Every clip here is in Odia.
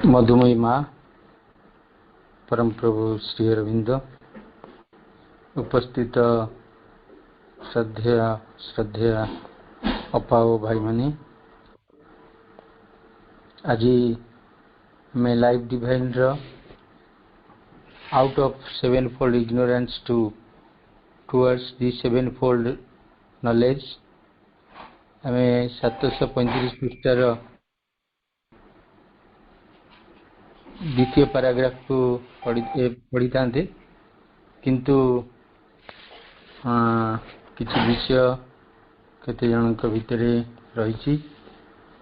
मधुमयी माँ परम प्रभु श्री अरविंद उपस्थित श्रद्धेय अपाओ भाई मानी आज मैं life divine out of seven fold ignorance towards the seven fold knowledge आम 735 पृष्ठार द्वितीय पैराग्राफ को पढ़ी था किंतु किसी विषय केते जनक भितर रही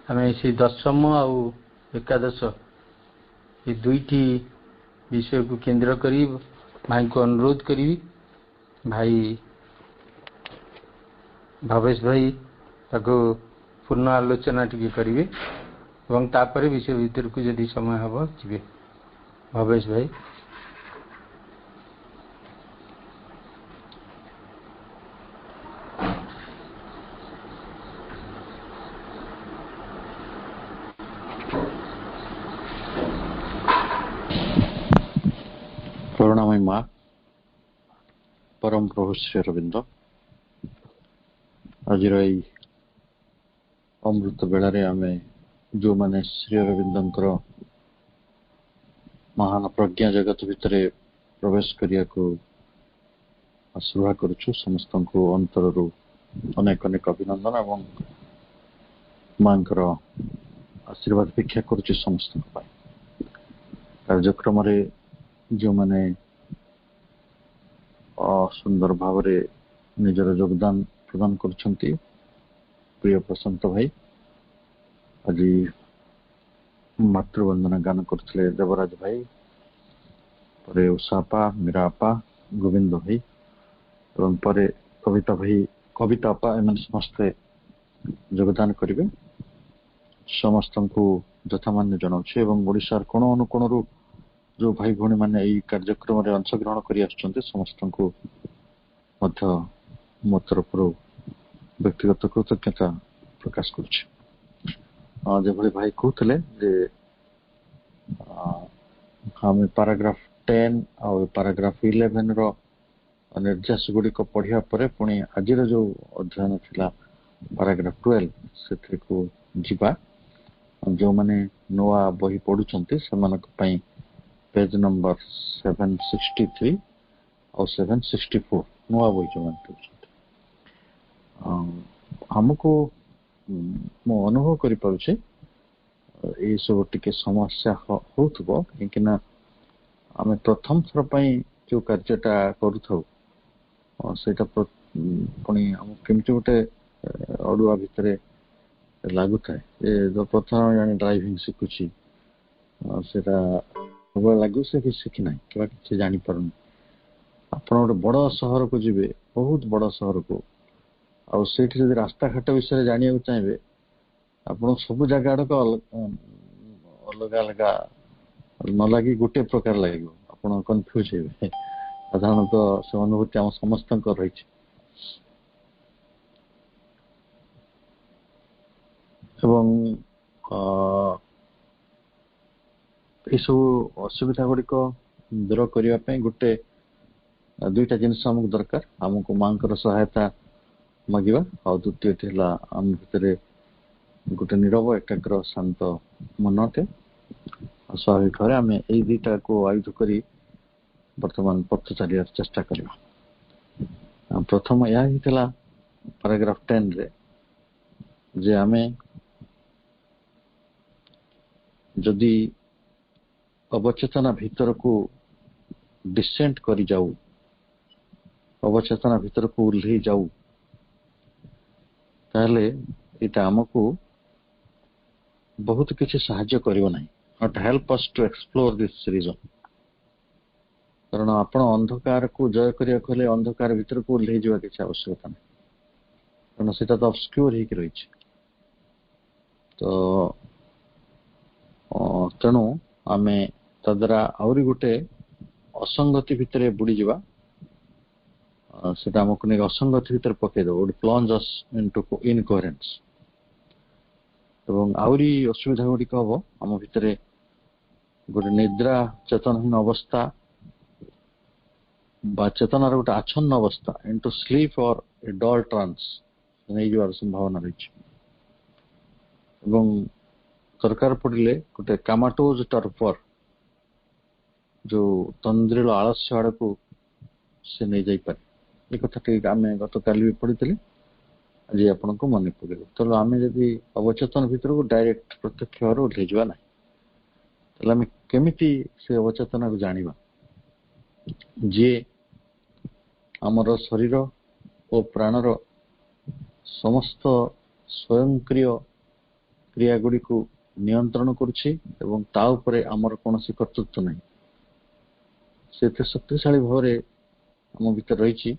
आम से दशम आउ एकादश ये दुईटी विषय को केंद्र करी भाई को अनुरोध करी भाई भवेश भाई ताको पूर्ण आलोचना टिके करिवे एवं तापर विषय भीतर को यदि समय हम जी भवेश भाई करुणामयी माँ परम प्रभु श्री अरविंद आज अमृत बेलारे आमे जो माने श्री अरविंदंकर महान प्रज्ञा जगत भितर प्रवेश करिया को आशीर्वाद करुछु समस्त को अंतर अनेक अनेक अभिनंदन एवं मां आशीर्वाद भिक्षा करुछु समस्त कार्यक्रम जो माने सुंदर भाव निजर योगदान प्रदान करुछंती प्रिय प्रशांत भाई आज मातृवंदना गान करते देवराज भाई पर उषापा मीरापा गोविंद भाई एवं पर कविता अपा एम समस्ते योगदान करेंगे समस्त को यथामान्य जनाऊे एवं ओडिशार कोण अनुकोण जो भाई भौणी मैंने यही कार्यक्रम में अंशग्रहण कर समस्त को मो तरफ व्यक्तिगत कृतज्ञता प्रकाश करुच्छे जो भाई कहते आम पाराग्राफ 10 और पाराग्राफ 11 रो निर्देश गुड़िक पढ़िया परे पुणी आज जो अध्ययन थिला पाराग्राफ 12 से को जीवा जो माने नवा बही पढ़ुचंती सेमानक पई पेज नंबर 763 और 764 नवा बही जो मान हमको मो अनुभव करि पारुछे ए सब टिके समस्या होथबो किना आमे प्रथम थर पई जो कार्यटा करूथौ सेटा पुणी हम केमति गोटे अडुआ भितरे लागू थाए ए जो प्रथम यानी ड्राइविंग शिखुची सेटा लागू से कि शिखि नाही किबा कि जानि परन आपण गोटे बड़ शहर को जिबे बहुत बड़ शहर को आ सेठी जदि रास्ता घाट विषय जानिया चाहिए आप सब जगह अलग अलग न लगी गोटे प्रकार लगे आप कन्फ्यूज हे साधारणतः से अनुभूति आम समस्त रही सब असुविधा गुड़िक दूर करने गोटे दुईटा जिनस आमको दरकार आमको माँ सहायता मागिबा और द्वितीय आम भितर गोटे नीरव एकाग्र शांत मनटे स्वाभाविक भाव आम यही दुईटा को आयुध करी वर्तमान पथ चलिया चेष्टा करवा प्रथम यह ही पैराग्राफ 10 रे जे आमे जदि अवचेतना भीतर को डिसेंट करी जाऊ अवचेतना भीतर को उल्ही जाऊ ताहले इटा हमको बहुत किसी साहाय्य करिवो नाही not help us to explore this region कारण आपण अंधकार को जय करिया खोले अंधकार भीतर को ले जावा किसी आवश्यकता नहीं कारण सेटा तो ऑब्स्क्योर ही रही तो तेणु आमे तद्रा आउरी गोटे असंगति भितर बुड़ी जावा सेटा हमको नहीं असंगति भीतर पकई दो प्लंज अस इनटू इनकोहेरेंस एवं आउरी असुविधा गुड़िक हम आम भितर गोटे निद्रा चेतनहीन अवस्था बा चेतनार गोटे आच्छन्न अवस्था इनटू स्लीप और ए डल ट्रांस नहीं जावार संभावना रही दरकार पड़े गोटे कामाटोज टर्पर जो तंद्रिल आलस्य आड़ को से नहीं जाई पारे ये कथा ठीक आम गत काली भी पढ़ी आज आपण को मन पड़े तो आम जदि अवचेतन भीतर को डायरेक्ट प्रत्यक्ष भाव ओह्लई जावा ना आम केमिति से अवचेतना को जानिबा जे आमर शरीर और प्राणर समस्त स्वयंक्रिय क्रिया गुड़ी को नियंत्रण करुछि एवं ता उपरे आमर कोनोसी कर्तृत्व नहीं से शक्तिशाली भाव आम भीतर रही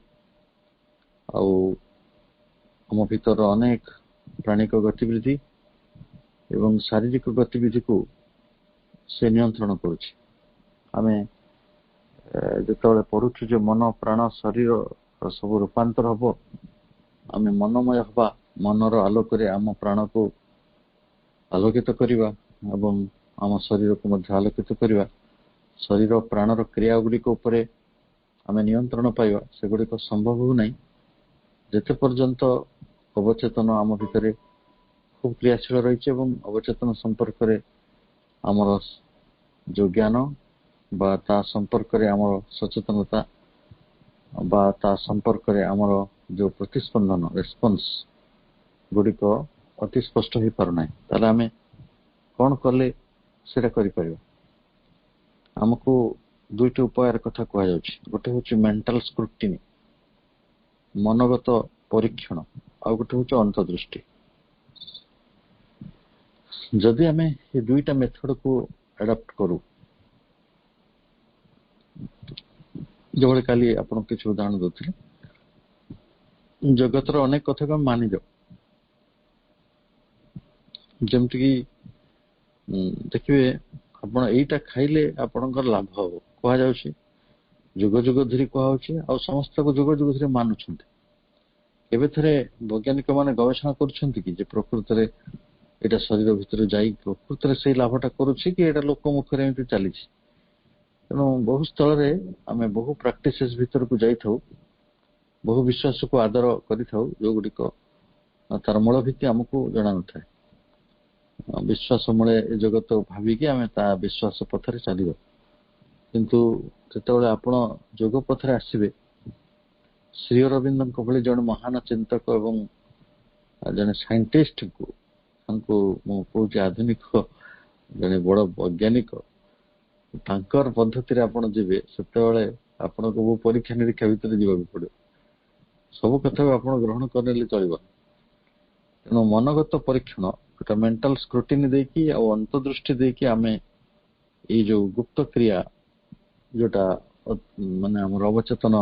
आम भीतर अनेक प्राणिक गतिविधि एवं शारीरिक गतिविधि को से नियंत्रण करुछि आमे जिते पढ़ुछु जो मन प्राण शरीर सब रूपांतर हम आम मनमय हवा मनर आलोक आम प्राण को आलोकित करवा एवं आम शरीर को मध्य आलोकित करवा शरीर प्राणर क्रिया गुड़िक आम नियंत्रण पाइबा से गुड़िक संभव हो नहीं जेते पर्यंत अवचेतन आम भितर खूब क्रियाशील रही अवचेतन संपर्क में आमर जो ज्ञान बा ता संपर्क में आमर सचेतनता बा ता संपर्क में आमर जो प्रतिस्पंदन रेस्पॉन्स गुड़िक अति स्पष्ट हो पारना ताले आमे कौन कले सेटा करि परिबा हमको दुईट उपाय कथा कह गोटे हूँ मेंटल स्क्रूटिनी मनोगत परीक्षण आ गोटे हूँ अंतर्दृष्टि जदि आमे ये दुईटा मेथड को एडप्ट करू जो काली आपन किसी उदाहरण दौते जगतर अनेक कथा को मानि जाओ जमती कि देखिए आपण एटा खाइले आपणकर लाभ हम कह जाउछि जुग जुग धरी कह समस्त को जुग जुग धरी मानुछन्ति एबे थरे वैज्ञानिक माने गवेषणा करुछन्ति कि जे प्रकृति रे एटा शरीर भितर जाई प्रकृति रे से लाभटा करुछि कि एटा लोक मुखरे एमति चली तेणु बहु स्थल रे आमे बहु प्रैक्टिसेस भितर को जाई थाउ बहु विश्वास को आदर करि थाउ जो गुडिक तार मूल भित्ति हमको जणा न थाए विश्वास मूले जगत भाविकी आम ता विश्वास पथरे चलो किंतु जिते आपण जोग पथरे आसबे श्री अरविंद भली जन महान चिंतक एवं जन साइंटिस्ट को कहूँ आधुनिक जन बड़ वैज्ञानिक तांकर पद्धति आप से आपण को परीक्षा निरीक्षा भितर जावाक पड़े सब कथा आप ग्रहण करने चलो तेणु मनोगत परीक्षण गोटे मेंटल स्क्रूटिनी देकी अंतर्दृष्टि देकी आमे ये जो गुप्त क्रिया जोटा माने हमर अवचेतन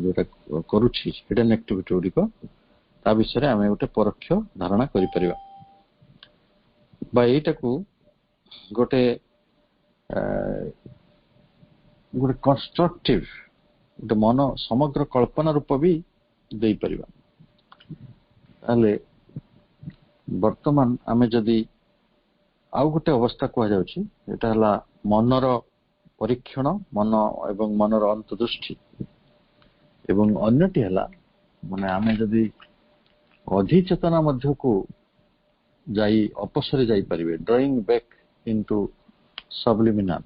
जोटा करूछि हिडन एक्टिविटी गुड़िक ता विषय आमे गोटे परोक्ष धारणा करि परिबा बा एटा को गोटे गोटे कंस्ट्रक्टिव गोटे मन समग्र कल्पना रूप भी दे परिबा ताले वर्तमान आमे जदि आउ गोटे अवस्था कह जाउछि मनर परीक्षण मन एवं मनर अंतर्दृष्टि एवं अन्यटी है माने आमे जदि अधिचेतना मध्य को जाई अपसरे जाई परिबे ड्रॉइंग बैक इनटू सबलिमिनाल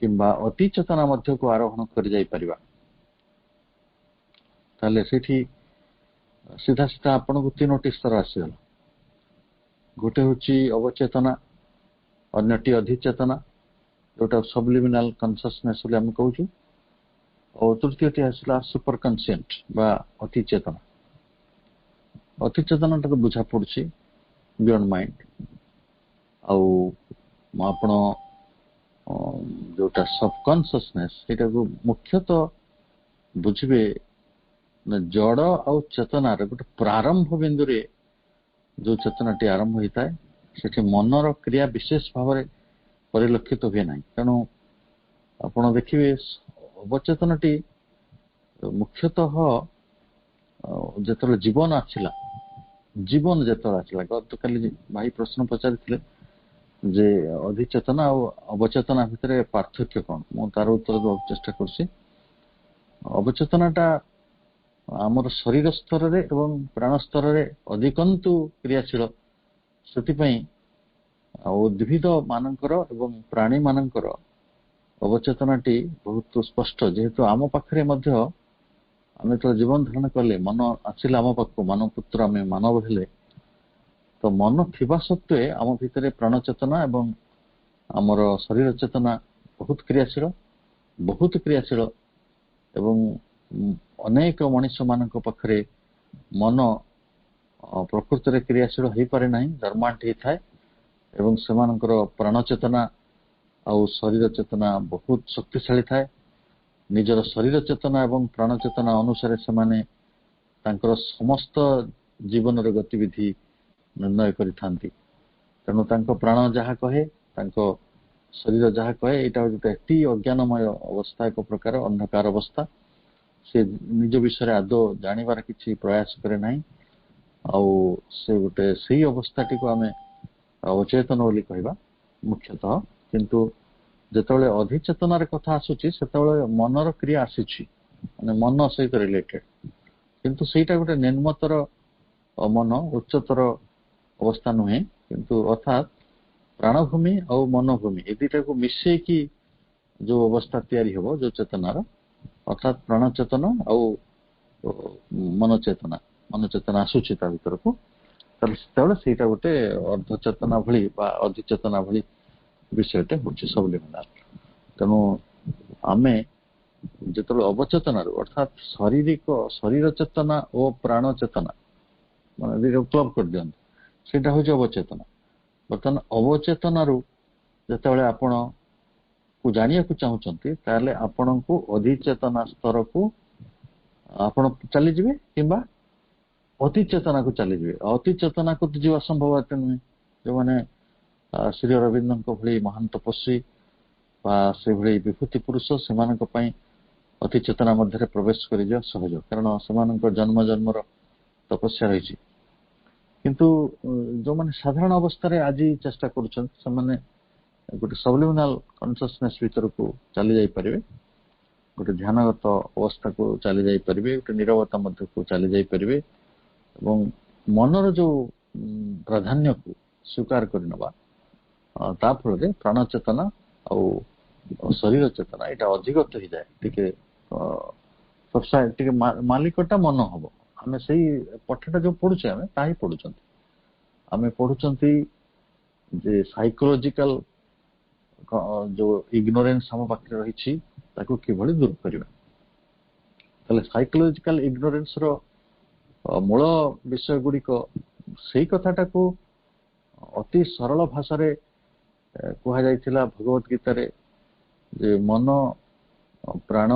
किंबा अतिचेतना मध्य को आरोहण कर जाई परिबा ताले सेठी सीधा सीधा आपन को तीनोटी स्तर आसीगला गोटे हूँ अवचेतना अन्यटी अधिचेतना जोटा सबलिमिनाल कन्सियसनेस बोली आम कहूँ और तृतीयटी आसला सुपर कन्सिएंट बा अतिचेतना अतिचेतना तो बुझा पड़ी बियॉन्ड माइंड आपण जोटा सबकनसियसनेस सेटा को मुख्यतः बुझे जड़ आ चेतनार गोटे प्रारंभ बिंदु रे जो चेतनाटी आरंभ होता है सेठी मनर क्रिया विशेष भाव में परिलक्षित हुए ना तेणु आपण देखिए अवचेतनटी मुख्यतः जो जीवन आसला गत काली भाई प्रश्न पचारि ଯେ ଅଧିଚେତନା ଆଉ ଅବଚେତନା ଭିତରେ ପାର୍ଥକ୍ୟ କଣ, ମୁଁ ତାର ଉତ୍ତର ଦେବାକୁ ଚେଷ୍ଟା କରୁଛି। ଅବଚେତନାଟା ଆମର ଶରୀର ସ୍ତରରେ ଏବଂ ପ୍ରାଣ ସ୍ତରରେ ଅଧିକନ୍ତୁ କ୍ରିୟାଶୀଳ। ସେଥିପାଇଁ ଉଦ୍ଭିଦ ମାନଙ୍କର ଏବଂ ପ୍ରାଣୀ ମାନଙ୍କର ଅବଚେତନାଟି ବହୁତ ସ୍ପଷ୍ଟ, ଯେହେତୁ ଆମ ପାଖରେ ମଧ୍ୟ ଆମେ ତ ଜୀବନ ଧାରଣ କଲେ, ମନ ଆସିଲା ଆମ ପାଖକୁ, ମାନବ ପୁତ୍ର ଆମେ ମାନବ ହେଲେ, ତ ମନ ଥିବା ସତ୍ତ୍ୱେ ଆମ ଭିତରେ ପ୍ରାଣ ଚେତନା ଏବଂ ଆମର ଶରୀର ଚେତନା ବହୁତ କ୍ରିୟାଶୀଳ ଏବଂ ଅନେକ ମଣିଷ ମାନଙ୍କ ପାଖରେ ମନ ପ୍ରକୃତରେ କ୍ରିୟାଶୀଳ ହେଇପାରେ ନାହିଁ, ଡର୍ମାଣ୍ଟ ହେଇଥାଏ ଏବଂ ସେମାନଙ୍କର ପ୍ରାଣ ଚେତନା ଆଉ ଶରୀର ଚେତନା ବହୁତ ଶକ୍ତିଶାଳୀ ଥାଏ। ନିଜର ଶରୀର ଚେତନା ଏବଂ ପ୍ରାଣ ଚେତନା ଅନୁସାରେ ସେମାନେ ତାଙ୍କର ସମସ୍ତ ଜୀବନର ଗତିବିଧି ନିର୍ଣ୍ଣୟ କରିଥାନ୍ତି। ତେଣୁ ତାଙ୍କ ପ୍ରାଣ ଯାହା କହେ, ତାଙ୍କ ଶରୀର ଯାହା କହେ, ଏଇଟା ଗୋଟେ ଅତି ଅଜ୍ଞାନମୟ ଅବସ୍ଥା, ଏକ ପ୍ରକାର ଅନ୍ଧକାର ଅବସ୍ଥା। ସେ ନିଜ ବିଷୟରେ ଆଦୌ ଜାଣିବାର କିଛି ପ୍ରୟାସ କରେ ନାହିଁ। ଆଉ ସେ ଗୋଟେ ସେଇ ଅବସ୍ଥାଟିକୁ ଆମେ ଅଚେତନ ବୋଲି କହିବା ମୁଖ୍ୟତଃ। କିନ୍ତୁ ଯେତେବେଳେ ଅଧିଚେତନାର କଥା ଆସୁଛି, ସେତେବେଳେ ମନର କ୍ରିୟା ଆସୁଛି, ମାନେ ମନ ସହିତ ରିଲେଟେଡ। କିନ୍ତୁ ସେଇଟା ଗୋଟେ ନିମ୍ନତର ମନ, ଉଚ୍ଚତର ଅବସ୍ଥା ନୁହେଁ। କିନ୍ତୁ ଅର୍ଥାତ୍ ପ୍ରାଣଭୂମି ଆଉ ମନୋଭୂମି ଏ ଦିଟାକୁ ମିଶେଇକି ଯୋଉ ଅବସ୍ଥା ତିଆରି ହବ, ଯୋଉ ଚେତନାର, ଅର୍ଥାତ୍ ପ୍ରାଣ ଚେତନା ଆଉ ମନଚେତନା ଆସୁଛି ତା ଭିତରକୁ, ତାହେଲେ ସେତେବେଳେ ସେଇଟା ଗୋଟେ ଅର୍ଦ୍ଧଚେତନା ଭଳି ବା ଅଧିଚେତନା ଭଳି ବିଷୟଟେ ହଉଛି ସବଲିମିନାଲ। ତେଣୁ ଆମେ ଯେତେବେଳେ ଅବଚେତନାରୁ, ଅର୍ଥାତ୍ ଶରୀର ଚେତନା ଓ ପ୍ରାଣ ଚେତନା ମାନେ କ୍ଲବ କରିଦିଅନ୍ତୁ, ସେଇଟା ହଉଛି ଅବଚେତନା। ବର୍ତ୍ତମାନ ଅବଚେତନାରୁ ଯେତେବେଳେ ଆପଣ ଜାଣିବାକୁ ଚାହୁଁଛନ୍ତି, ତାହେଲେ ଆପଣଙ୍କୁ ଅଧିଚେତନା ସ୍ତରକୁ ଆପଣ ଚାଲିଯିବେ କିମ୍ବା ଅତିଚେତନାକୁ ଚାଲିଯିବେ। ଅତିଚେତନାକୁ ଯିବା ସମ୍ଭବ ଏତେ ନୁହେଁ। ଯୋଉମାନେ ଶ୍ରୀ ଅରବିନ୍ଦଙ୍କ ଭଳି ମହାନ ତପସ୍ୱୀ ବା ସେଭଳି ବିଭୂତି ପୁରୁଷ, ସେମାନଙ୍କ ପାଇଁ ଅତିଚେତନା ମଧ୍ୟରେ ପ୍ରବେଶ କରିଯିବା ସହଜ, କାରଣ ସେମାନଙ୍କ ଜନ୍ମ ଜନ୍ମର ତପସ୍ୟା ରହିଛି। କିନ୍ତୁ ଯୋଉମାନେ ସାଧାରଣ ଅବସ୍ଥାରେ ଆଜି ଚେଷ୍ଟା କରୁଛନ୍ତି, ସେମାନେ ଗୋଟେ ସବଲିମିନାଲ କନସିୟସନେସ୍ ଭିତରକୁ ଚାଲି ଯାଇପାରିବେ, ଗୋଟେ ଧ୍ୟାନଗତ ଅବସ୍ଥାକୁ ଚାଲି ଯାଇପାରିବେ, ଗୋଟେ ନିରବତା ମଧ୍ୟକୁ ଚାଲି ଯାଇପାରିବେ ଏବଂ ମନର ଯୋଉ ପ୍ରାଧାନ୍ୟକୁ ସ୍ୱୀକାର କରିନେବା, ତା ଫଳରେ ପ୍ରାଣ ଚେତନା ଆଉ ଶରୀର ଚେତନା ଏଇଟା ଅଧିଗତ ହେଇଯାଏ। ଟିକେ ମାଲିକଟା ମନ ହବ। ଆମେ ସେଇ ପାଠଟା ଯୋଉ ପଢୁଛେ, ଆମେ ତାହା ହିଁ ପଢୁଛନ୍ତି। ଆମେ ପଢୁଛନ୍ତି ଯେ ସାଇକୋଲୋଜିକାଲ ଯୋଉ ଇଗ୍ନୋରେନ୍ସ ଆମ ପାଖରେ ରହିଛି, ତାକୁ କିଭଳି ଦୂର କରିବା। ତାହେଲେ ସାଇକୋଲୋଜିକାଲ ଇଗ୍ନୋରେନ୍ସ ର ମୂଳ ବିଷୟ ଗୁଡିକ, ସେଇ କଥାଟାକୁ ଅତି ସରଳ ଭାଷାରେ କୁହାଯାଇଥିଲା ଭଗବତ ଗୀତାରେ, ଯେ ମନ ପ୍ରାଣ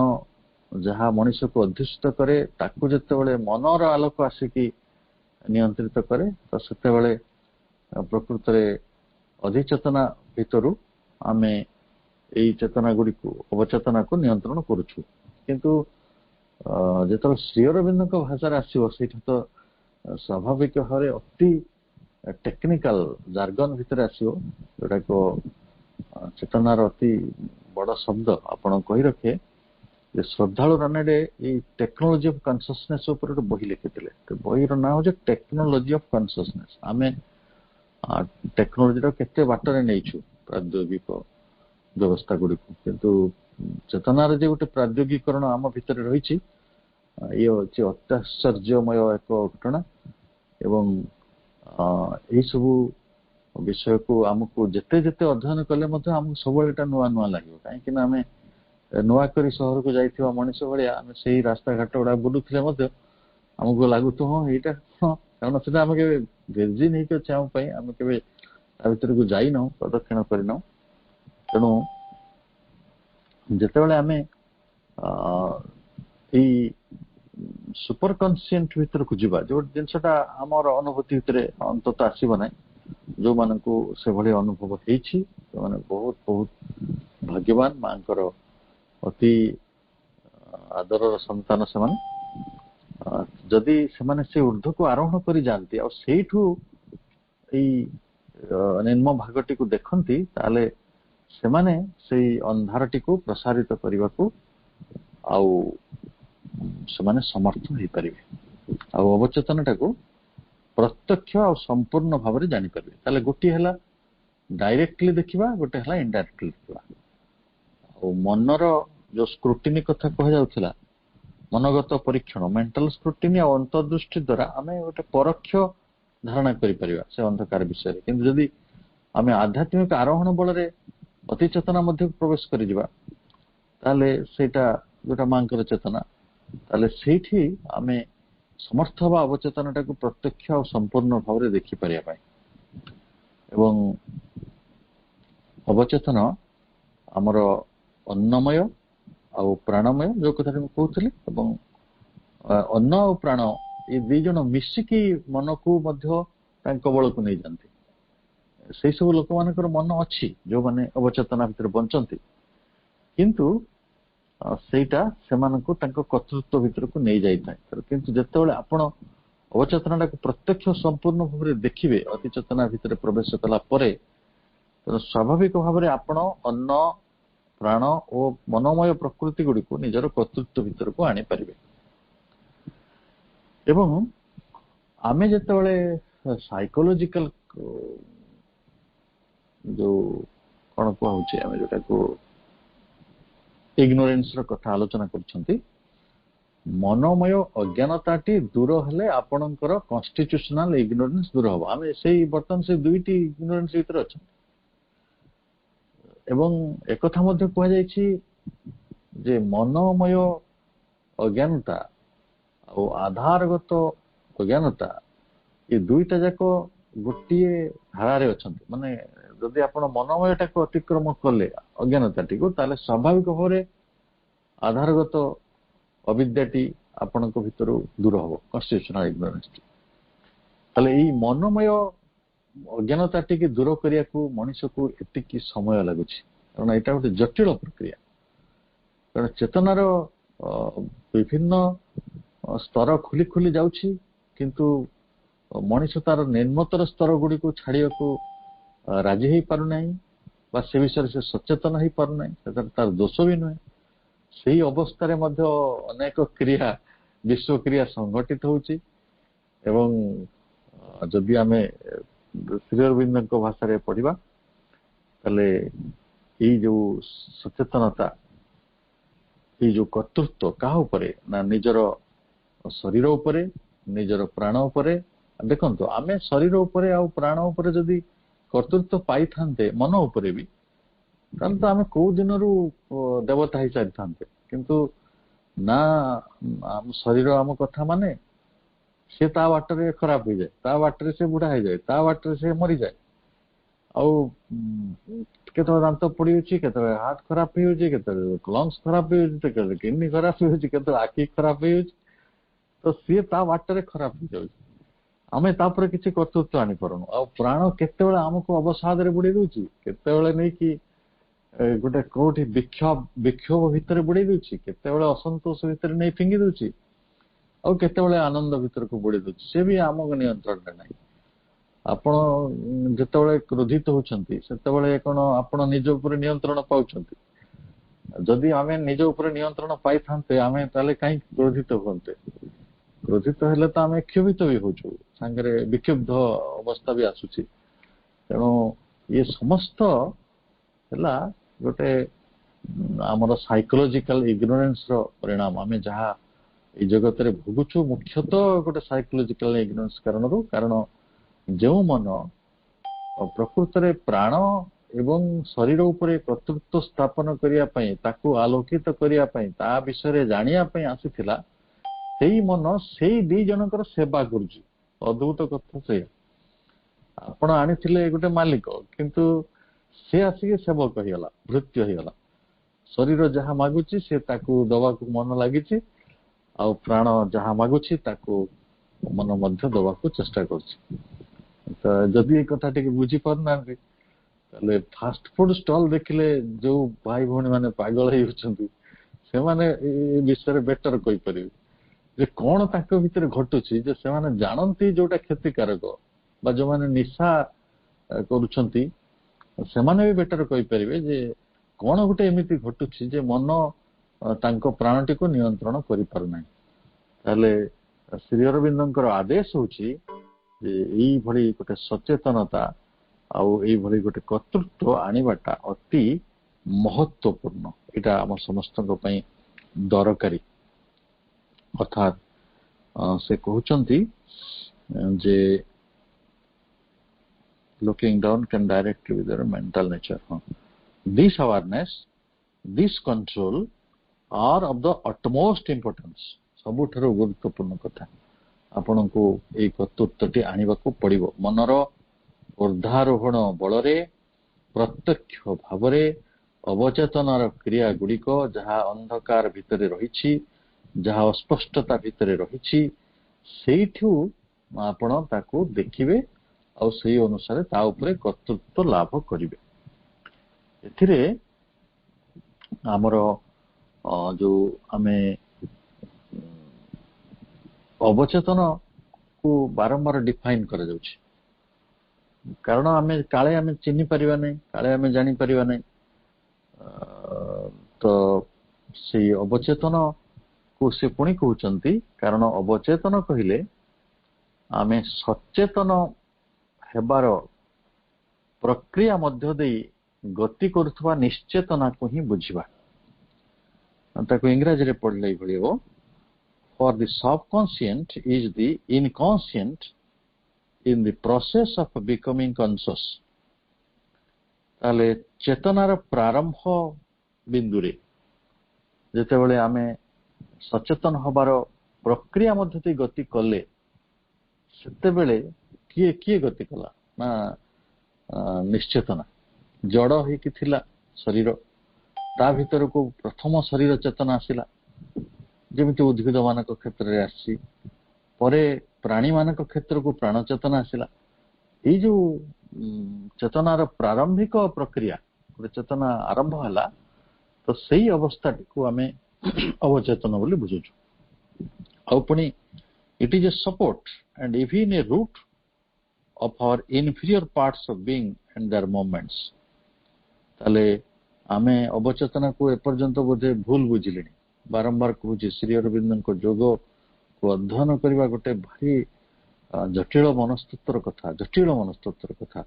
ଯାହା ମଣିଷକୁ ଅଧିଷ୍ଠିତ କରେ, ତାକୁ ଯେତେବେଳେ ମନର ଆଲୋକ ଆସିକି ନିୟନ୍ତ୍ରିତ କରେ, ତ ସେତେବେଳେ ପ୍ରକୃତରେ ଅଧିଚେତନା ଭିତରୁ ଆମେ ଏଇ ଚେତନା ଗୁଡିକୁ, ଅବଚେତନାକୁ ନିୟନ୍ତ୍ରଣ କରୁଛୁ। କିନ୍ତୁ ଯେତେବେଳେ ଶ୍ରୀ ଅରବିନ୍ଦଙ୍କ ଭାଷାରେ ଆସିବ, ସେଇଟା ତ ସ୍ୱାଭାବିକ ଭାବରେ ଅତି ଟେକ୍ନିକାଲ ଜାର୍ଗନ ଭିତରେ ଆସିବ, ଯୋଉଟାକ ଚେତନାର ଅତି ବଡ ଶବ୍ଦ ଆପଣ କହି ରଖେ। ଯେ ଶ୍ରଦ୍ଧାଳୁ ରାନେଡେ ଏଇ ଟେକ୍ନୋଲୋଜି ଅଫ କନସିୟସନେସ୍ ଉପରେ ଗୋଟେ ବହି ଲେଖିଥିଲେ। ବହିର ନାଁ ହଉଛି ଟେକ୍ନୋଲୋଜି ଅଫ କନସିୟସନେସ୍। ଆମେ ଟେକ୍ନୋଲୋଜିର କେତେ ବାଟରେ ନେଇଛୁ ପ୍ରାଦ୍ୟୋଗିକ ବ୍ୟବସ୍ଥା ଗୁଡିକୁ, କିନ୍ତୁ ଚେତନାର ଯେ ଗୋଟେ ପ୍ରାଦ୍ୟୋଗିକରଣ ଆମ ଭିତରେ ରହିଛି, ଇଏ ହଉଛି ଅତ୍ୟାଶ୍ଚର୍ଯ୍ୟମୟ ଏକ ଘଟଣା। ଏବଂ ଏଇ ସବୁ ବିଷୟକୁ ଆମକୁ ଯେତେ ଯେତେ ଅଧ୍ୟୟନ କଲେ ମଧ୍ୟ ଆମକୁ ସବୁବେଳେ ଏଟା ନୂଆ ନୂଆ ଲାଗିବ। କାହିଁକି ନା ଆମେ ନୂଆକରି ସହରକୁ ଯାଇଥିବା ମଣିଷ ଭଳିଆ ଆମେ ସେଇ ରାସ୍ତାଘାଟ ଗୁଡା ବୁଲୁଥିଲେ ମଧ୍ୟ ଆମକୁ ଲାଗୁଥିବ ହଁ ଏଇଟା, ହଁ, କାରଣ ସେଟା ଆମେ କେବେ ଭେର୍ଜିନ ହେଇକି ଅଛି ଆମ ପାଇଁ, ଆମେ କେବେ ତା ଭିତରକୁ ଯାଇନାହୁଁ, ପ୍ରଦକ୍ଷିଣ କରିନାହୁଁ। ତେଣୁ ଯେତେବେଳେ ଆମେ ଏଇ ସୁପର କନସିଏଣ୍ଟ ଭିତରକୁ ଯିବା, ଯୋଉ ଜିନିଷଟା ଆମର ଅନୁଭୂତି ଭିତରେ ଅନ୍ତତଃ ଆସିବ ନାହିଁ, ଯୋଉମାନଙ୍କୁ ସେଭଳି ଅନୁଭବ ହେଇଛି ସେମାନେ ବହୁତ ବହୁତ ଭାଗ୍ୟବାନ, ମାଙ୍କର ଅତି ଆଦରର ସନ୍ତାନ ସେମାନେ। ଯଦି ସେମାନେ ସେ ଊର୍ଦ୍ଧ୍ୱକୁ ଆରୋହଣ କରି ଯାଆନ୍ତି ଆଉ ସେଇଠୁ ଏଇ ନିମ୍ନ ଭାଗଟିକୁ ଦେଖନ୍ତି ତାହେଲେ ସେମାନେ ସେଇ ଅନ୍ଧାରଟିକୁ ପ୍ରସାରିତ କରିବାକୁ ଆଉ ସେମାନେ ସମର୍ଥ ହେଇପାରିବେ ଆଉ ଅବଚେତନଟାକୁ ପ୍ରତ୍ୟକ୍ଷ ଆଉ ସମ୍ପୂର୍ଣ୍ଣ ଭାବରେ ଜାଣିପାରିବେ। ତାହେଲେ ଗୋଟିଏ ହେଲା ଡାଇରେକ୍ଟଲି ଦେଖିବା, ଗୋଟେ ହେଲା ଇନଡାଇରେକ୍ଟଲି ଦେଖିବା। ଆଉ ମନର ଯୋଉ ସ୍କ୍ରୁଟିନି କଥା କୁହାଯାଉଥିଲା, ମନୋଗତ ପରୀକ୍ଷଣ, ମେଣ୍ଟାଲ ସ୍କ୍ରୁଟିନି ଆଉ ଅନ୍ତର୍ଦୃଷ୍ଟି ଦ୍ୱାରା ଆମେ ଗୋଟେ ପରୋକ୍ଷ ଧାରଣା କରିପାରିବା ସେ ଅନ୍ଧକାର ବିଷୟରେ। କିନ୍ତୁ ଯଦି ଆମେ ଆଧ୍ୟାତ୍ମିକ ଆରୋହଣ ବଳରେ ଅତି ଚେତନା ମଧ୍ୟକୁ ପ୍ରବେଶ କରିଯିବା, ତାହେଲେ ସେଇଟା ଯୋଉଟା ମାଙ୍କର ଚେତନା, ତାହେଲେ ସେଇଠି ଆମେ ସମର୍ଥ ହବା ଅବଚେତନଟାକୁ ପ୍ରତ୍ୟକ୍ଷ ଆଉ ସମ୍ପୂର୍ଣ୍ଣ ଭାବରେ ଦେଖିପାରିବା ପାଇଁ। ଏବଂ ଅବଚେତନ ଆମର ଅନ୍ନମୟ ଆଉ ପ୍ରାଣମୟ, ଯୋଉ କଥାଟି ମୁଁ କହୁଥିଲି, ଏବଂ ଅନ୍ନ ଆଉ ପ୍ରାଣ ଏ ଦି ଜଣ ମିଶିକି ମନକୁ ମଧ୍ୟ ତାଙ୍କ କବଳକୁ ନେଇଯାଆନ୍ତି। ସେଇ ସବୁ ଲୋକମାନଙ୍କର ମନ ଅଛି ଯୋଉମାନେ ଅବଚେତନା ଭିତରେ ବଞ୍ଚନ୍ତି, କିନ୍ତୁ ସେଇଟା ସେମାନଙ୍କୁ ତାଙ୍କ କର୍ତ୍ତୃତ୍ୱ ଭିତରକୁ ନେଇଯାଇଥାଏ। କିନ୍ତୁ ଯେତେବେଳେ ଆପଣ ଅବଚେତନାଟାକୁ ପ୍ରତ୍ୟକ୍ଷ ସମ୍ପୂର୍ଣ୍ଣ ଭାବରେ ଦେଖିବେ ଅତି ଚେତନା ଭିତରେ ପ୍ରବେଶ କଲା ପରେ, ସ୍ୱାଭାବିକ ଭାବରେ ଆପଣ ଅନ୍ନ, ପ୍ରାଣ ଓ ମନୋମୟ ପ୍ରକୃତି ଗୁଡ଼ିକୁ ନିଜର କର୍ତ୍ତୃତ୍ୱ ଭିତରକୁ ଆଣିପାରିବେ। ଏବଂ ଆମେ ଯେତେବେଳେ ସାଇକୋଲୋଜିକାଲ ଯୋଉ କଣ କୁହାହଉଛି, ଆମେ ଯୋଉଟାକୁ ଇଗ୍ନୋରେନ୍ସ ର କଥା ଆଲୋଚନା କରୁଛନ୍ତି, ମନୋମୟ ଅଜ୍ଞାନତାଟି ଦୂର ହେଲେ ଆପଣଙ୍କର କନଷ୍ଟିଟ୍ୟୁସନାଲ ଇଗ୍ନୋରେନ୍ସ ଦୂର ହବ। ଆମେ ସେଇ ବର୍ତ୍ତମାନ ସେ ଦୁଇଟି ଇଗ୍ନୋରେନ୍ସ ଭିତରେ ଅଛନ୍ତି। ଏବଂ ଏକଥା ମଧ୍ୟ କୁହାଯାଇଛି ଯେ ମନୋମୟ ଅଜ୍ଞାନତା ଆଉ ଆଧାରଗତ ଅଜ୍ଞାନତା ଏ ଦୁଇଟା ଯାକ ଗୋଟିଏ ଧାରାରେ ଅଛନ୍ତି। ମାନେ ଯଦି ଆପଣ ମନୋମୟଟାକୁ ଅତିକ୍ରମ କଲେ ଅଜ୍ଞାନତାଟିକୁ, ତାହେଲେ ସ୍ୱାଭାବିକ ଭାବରେ ଆଧାରଗତ ଅବିଦ୍ୟାଟି ଆପଣଙ୍କ ଭିତରୁ ଦୂର ହବ, କନଷ୍ଟିଟ୍ୟୁସନାଲ ଇଗ୍ନୋରେନ୍ସଟି। ତାହେଲେ ଏଇ ମନୋମୟ ଅଜ୍ଞାନତାଟିକି ଦୂର କରିବାକୁ ମଣିଷକୁ ଏତିକି ସମୟ ଲାଗୁଛି, କାରଣ ଏଇଟା ଗୋଟେ ଜଟିଳ ପ୍ରକ୍ରିୟା। କାରଣ ଚେତନାର ବିଭିନ୍ନ ସ୍ତର ଖୋଲି ଖୋଲି ଯାଉଛି, କିନ୍ତୁ ମଣିଷ ତାର ନିମ୍ନତର ସ୍ତର ଗୁଡ଼ିକୁ ଛାଡିବାକୁ ରାଜି ହେଇପାରୁନାହିଁ, ବା ସେ ବିଷୟରେ ସେ ସଚେତନ ହେଇପାରୁନାହିଁ। ସେଟା ତାର ଦୋଷ ବି ନୁହେଁ। ସେଇ ଅବସ୍ଥାରେ ମଧ୍ୟ ଅନେକ କ୍ରିୟା, ବିଶ୍ୱକ୍ରିୟା ସଂଘଟିତ ହଉଛି। ଏବଂ ଯଦି ଆମେ ଶ୍ରୀ ଅରବିନ୍ଦଙ୍କ ଭାଷାରେ ପଢିବା, ତାହେଲେ ଏଇ ଯୋଉ ସଚେତନତା, ଏଇ ଯୋଉ କର୍ତ୍ତୃତ୍ୱ କାହା ଉପରେ ନା ନିଜର ଶରୀର ଉପରେ, ନିଜର ପ୍ରାଣ ଉପରେ। ଦେଖନ୍ତୁ, ଆମେ ଶରୀର ଉପରେ ଆଉ ପ୍ରାଣ ଉପରେ ଯଦି କର୍ତ୍ତୃତ୍ୱ ପାଇଥାନ୍ତେ, ମନ ଉପରେ ବି, ତାହେଲେ ତ ଆମେ କୋଉ ଦିନରୁ ଦେବତା ହେଇସାରିଥାନ୍ତେ। କିନ୍ତୁ ନା, ଆମ ଶରୀର ଆମ କଥା ମାନେ, ସେ ତା ବାଟରେ ଖରାପ ହେଇଯାଏ, ତା ବାଟରେ ସେ ବୁଢା ହେଇଯାଏ, ତା ବାଟରେ ସେ ମରିଯାଏ। ଆଉ କେତେବେଳେ ଦାନ୍ତ ପଡିଯାଉଛି, କେତେବେଳେ ହାର୍ଟ ଖରାପ ହେଇଯାଉଛି, କେତେବେଳେ ଲଙ୍ଗସ ଖରାପ ହେଇଯାଉଛି, କେତେବେଳେ କିଡନୀ ଖରାପ ହେଇଯାଉଛି, କେତେବେଳେ ଆଖି ଖରାପ ହେଇଯାଉଛି। ତ ସିଏ ତା ବାଟରେ ଖରାପ ହେଇଯାଉଛି, ଆମେ ତାପରେ କିଛି କର୍ତ୍ତୃତ୍ୱ ଆଣିପାରୁନୁ। ଆଉ ପ୍ରାଣ କେତେବେଳେ ଆମକୁ ଅବସାଦରେ ବୁଡେଇ ଦଉଛି, କେତେବେଳେ ନେଇକି ଗୋଟେ କୋଉଠି ବିକ୍ଷୋଭ ଭିତରେ ବୁଡେଇ ଦଉଛି, କେତେବେଳେ ଅସନ୍ତୋଷ ଭିତରେ ନେଇ ଫିଙ୍ଗି ଦଉଛି, ଆଉ କେତେବେଳେ ଆନନ୍ଦ ଭିତରକୁ ବୁଡେଇ ଦଉଛି। ସେ ବି ଆମ ନିୟନ୍ତ୍ରଣରେ ନାହିଁ। ଆପଣ ଯେତେବେଳେ କ୍ରୋଧିତ ହଉଛନ୍ତି, ସେତେବେଳେ କଣ ଆପଣ ନିଜ ଉପରେ ନିୟନ୍ତ୍ରଣ ପାଉଛନ୍ତି? ଯଦି ଆମେ ନିଜ ଉପରେ ନିୟନ୍ତ୍ରଣ ପାଇଥାନ୍ତେ, ଆମେ ତାହେଲେ କାହିଁକି କ୍ରୋଧିତ ହୁଅନ୍ତେ? କ୍ରୋଧିତ ହେଲେ ତ ଆମେ କ୍ଷୋଭିତ ବି ହଉଛୁ, ସାଙ୍ଗରେ ବିକ୍ଷୁବ୍ଧ ଅବସ୍ଥା ବି ଆସୁଛି। ତେଣୁ ଇଏ ସମସ୍ତ ହେଲା ଗୋଟେ ଆମର ସାଇକୋଲୋଜିକାଲ ଇଗ୍ନୋରେନ୍ସ ର ପରିଣାମ। ଆମେ ଯାହା ଏଇ ଜଗତରେ ଭୋଗୁଛୁ ମୁଖ୍ୟତଃ ଗୋଟେ ସାଇକୋଲୋଜିକାଲ ଇଗ୍ନୋରେନ୍ସ କାରଣରୁ। କାରଣ ଯେଉଁ ମନ ପ୍ରକୃତରେ ପ୍ରାଣ ଏବଂ ଶରୀର ଉପରେ କର୍ତ୍ତୃତ୍ୱ ସ୍ଥାପନ କରିବା ପାଇଁ, ତାକୁ ଆଲୋକିତ କରିବା ପାଇଁ, ତା ବିଷୟରେ ଜାଣିବା ପାଇଁ ଆସିଥିଲା, ସେଇ ମନ ସେଇ ଦି ଜଣଙ୍କର ସେବା କରୁଛି। ଅଦ୍ଭୁତ କଥା ସେଇଆ। ଆପଣ ଆଣିଥିଲେ ଗୋଟେ ମାଲିକ, କିନ୍ତୁ ସେ ଆସିକି ସେବକ ହେଇଗଲା, ଭୃତ୍ୟ ହେଇଗଲା। ଶରୀର ଯାହା ମାଗୁଛି ସେ ତାକୁ ଦବାକୁ ମନ ଲାଗିଛି, ଆଉ ପ୍ରାଣ ଯାହା ମାଗୁଛି ତାକୁ ମନ ମଧ୍ୟ ଦବାକୁ ଚେଷ୍ଟା କରୁଛି। ତ ଯଦି ଏ କଥା ଟିକେ ବୁଝିପାରୁନାହାନ୍ତି, ତାହେଲେ ଫାଷ୍ଟ ଫୁଡ ଷ୍ଟଲ ଦେଖିଲେ ଯୋଉ ଭାଇ ଭଉଣୀ ମାନେ ପାଗଳ ହେଇଯାଉଛନ୍ତି, ସେମାନେ ଏ ବିଷୟରେ ବେଟର କହିପାରିବେ ଯେ କଣ ତାଙ୍କ ଭିତରେ ଘଟୁଛି। ଯେ ସେମାନେ ଜାଣନ୍ତି ଯୋଉଟା କ୍ଷତିକାରକ, ବା ଯୋଉମାନେ ନିଶା କରୁଛନ୍ତି ସେମାନେ ବି ବେଟର କହିପାରିବେ ଯେ କଣ ଗୋଟେ ଏମିତି ଘଟୁଛି ଯେ ମନ ତାଙ୍କ ପ୍ରାଣଟିକୁ ନିୟନ୍ତ୍ରଣ କରିପାରୁନାହିଁ। ତାହେଲେ ଶ୍ରୀ ଅରବିନ୍ଦଙ୍କର ଆଦେଶ ହଉଛି ଯେ ଏଇଭଳି ଗୋଟେ ସଚେତନତା ଆଉ ଏଇଭଳି ଗୋଟେ କର୍ତ୍ତୃତ୍ୱ ଆଣିବାଟା ଅତି ମହତ୍ୱପୂର୍ଣ୍ଣ। ଏଇଟା ଆମ ସମସ୍ତଙ୍କ ପାଇଁ ଦରକାରୀ। ଅର୍ଥାତ୍ ସେ କହୁଛନ୍ତି ଯେ looking down can directly with their mental nature. This awareness, this control are of the utmost importance. ସବୁଠାରୁ ଗୁରୁତ୍ୱପୂର୍ଣ୍ଣ କଥା ଆପଣଙ୍କୁ ଏଇ କର୍ତ୍ତୃତ୍ୱଟି ଆଣିବାକୁ ପଡିବ। ମନର ଉର୍ଦ୍ଧାରୋହଣ ବଳରେ ପ୍ରତ୍ୟକ୍ଷ ଭାବରେ ଅବଚେତନାର କ୍ରିୟା ଗୁଡ଼ିକ ଯାହା ଅନ୍ଧକାର ଭିତରେ ରହିଛି, ଯାହା ଅସ୍ପଷ୍ଟତା ଭିତରେ ରହିଛି, ସେଇଠୁ ଆପଣ ତାକୁ ଦେଖିବେ ଆଉ ସେଇ ଅନୁସାରେ ତା ଉପରେ କର୍ତ୍ତୃତ୍ୱ ଲାଭ କରିବେ। ଏଥିରେ ଆମର ଯୋଉ ଆମେ ଅବଚେତନକୁ ବାରମ୍ବାର ଡିଫାଇନ କରାଯାଉଛି, କାରଣ କାଳେ ଆମେ ଚିହ୍ନି ପାରିବା ନାହିଁ, କାଳେ ଆମେ ଜାଣିପାରିବା ନାହିଁ। ତ ସେଇ ଅବଚେତନକୁ ସେ ପୁଣି କହୁଛନ୍ତି, କାରଣ ଅବଚେତନ କହିଲେ ଆମେ ସଚେତନ ହେବାର ପ୍ରକ୍ରିୟା ମଧ୍ୟ ଦେଇ ଗତି କରୁଥିବା ନିଶ୍ଚେତନାକୁ ହିଁ ବୁଝିବା। ତାକୁ ଇଂରାଜୀରେ ପଢିଲେ ଏଇଭଳି ହେବ, for the subconscient is the inconscient in the process of becoming conscious. ତାହେଲେ ଚେତନାର ପ୍ରାରମ୍ଭ ବିନ୍ଦୁରେ ଯେତେବେଳେ ଆମେ ସଚେତନ ହବାର ପ୍ରକ୍ରିୟା ମଧ୍ୟ ଦେଇ ଗତି କଲେ, ସେତେବେଳେ କିଏ କିଏ ଗତି କଲା ନା ନିଶ୍ଚେତନା। ଜଡ ହେଇକି ଥିଲା ଶରୀର, ତା ଭିତରକୁ ପ୍ରଥମ ଶରୀର ଚେତନା ଆସିଲା, ଯେମିତି ଉଦ୍ଭିଦ ମାନଙ୍କ କ୍ଷେତ୍ରରେ ଆସିଛି। ପରେ ପ୍ରାଣୀ ମାନଙ୍କ କ୍ଷେତ୍ରକୁ ପ୍ରାଣ ଚେତନା ଆସିଲା। ଏଇ ଯୋଉ ଚେତନାର ପ୍ରାରମ୍ଭିକ ପ୍ରକ୍ରିୟା, ଗୋଟେ ଚେତନା ଆରମ୍ଭ ହେଲା, ତ ସେଇ ଅବସ୍ଥାଟିକୁ ଆମେ ଅବଚେତନ ବୋଲି ବୁଝୁଛୁ। ଆଉ ପୁଣି it is a support and even a root of our inferior parts of being and their movements. ତାହେଲେ ଆମେ ଅବଚେତନାକୁ ଏପର୍ଯ୍ୟନ୍ତ ବୋଧେ ଭୁଲ ବୁଝିଲେଣି। ବାରମ୍ବାର କହୁଛି, ଶ୍ରୀ ଅରବିନ୍ଦଙ୍କ ଯୋଗକୁ ଅଧ୍ୟୟନ କରିବା ଗୋଟେ ଭାରି ଜଟିଳ ମନସ୍ତତ୍ୱର କଥା।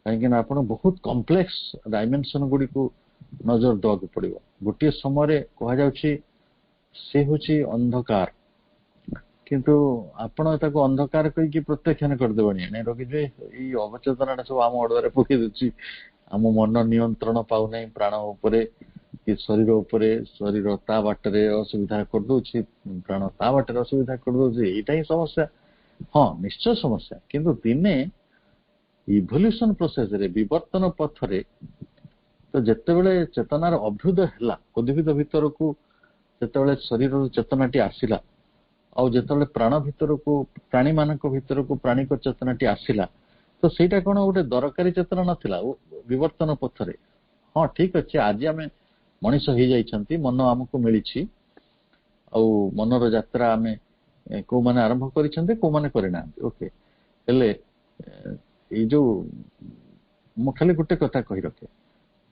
କାହିଁକି ନା ଆପଣ ବହୁତ କମ୍ପ୍ଲେକ୍ସ ଡାଇମେନସନ ଗୁଡ଼ିକୁ ନଜର ଦେବାକୁ ପଡିବ। ଗୋଟିଏ ସମୟରେ କୁହାଯାଉଛି ସେ ହେଉଛି ଅନ୍ଧକାର, କିନ୍ତୁ ଆପଣ ତାକୁ ଅନ୍ଧକାର କହିକି ପ୍ରତ୍ୟାଖ୍ୟାନ କରିଦେବନି। ରଖିଯିବେ ଏଇ ଅବଚେତନାଟା ସବୁ ଆମ ଅଡୁଆରେ ପକେଇ ଦଉଛି, ଆମ ମନ ନିୟନ୍ତ୍ରଣ ପାଉନାହିଁ ପ୍ରାଣ ଉପରେ କି ଶରୀର ଉପରେ। ଶରୀର ତା ବାଟରେ ଅସୁବିଧା କରିଦଉଛି, ପ୍ରାଣ ତା ବାଟରେ ଅସୁବିଧା କରିଦଉଛି। ଏଇଟା ହିଁ ସମସ୍ୟା। ହଁ, ନିଶ୍ଚୟ ସମସ୍ୟା। କିନ୍ତୁ ଦିନେ ଇଭଲ୍ୟୁସନ ପ୍ରୋସେସରେ, ବିବର୍ତ୍ତନ ପଥରେ, ତ ଯେତେବେଳେ ଚେତନାର ଅଭ୍ୟୁଦୟ ହେଲା ଉଦ୍ଭିଦ ଭିତରକୁ, ଯେତେବେଳେ ଶରୀରର ଚେତନାଟି ଆସିଲା, ଆଉ ଯେତେବେଳେ ପ୍ରାଣ ଭିତରକୁ, ପ୍ରାଣୀ ମାନଙ୍କ ଭିତରକୁ ପ୍ରାଣିକ ଚେତନାଟି ଆସିଲା, ତ ସେଇଟା କଣ ଗୋଟେ ଦରକାରୀ ଚେତନା ନଥିଲା ବିବର୍ତ୍ତନ ପଥରେ? ହଁ, ଠିକ ଅଛି, ଆଜି ଆମେ ମଣିଷ ହେଇଯାଇଛନ୍ତି, ମନ ଆମକୁ ମିଳିଛି, ଆଉ ମନର ଯାତ୍ରା ଆମେ କୋଉମାନେ ଆରମ୍ଭ କରିଛନ୍ତି, କୋଉମାନେ କରିନାହାନ୍ତି। ଓକେ, ହେଲେ ଏଇ ଯୋଉ ମୁଁ ଖାଲି ଗୋଟେ କଥା କହି ରଖେ,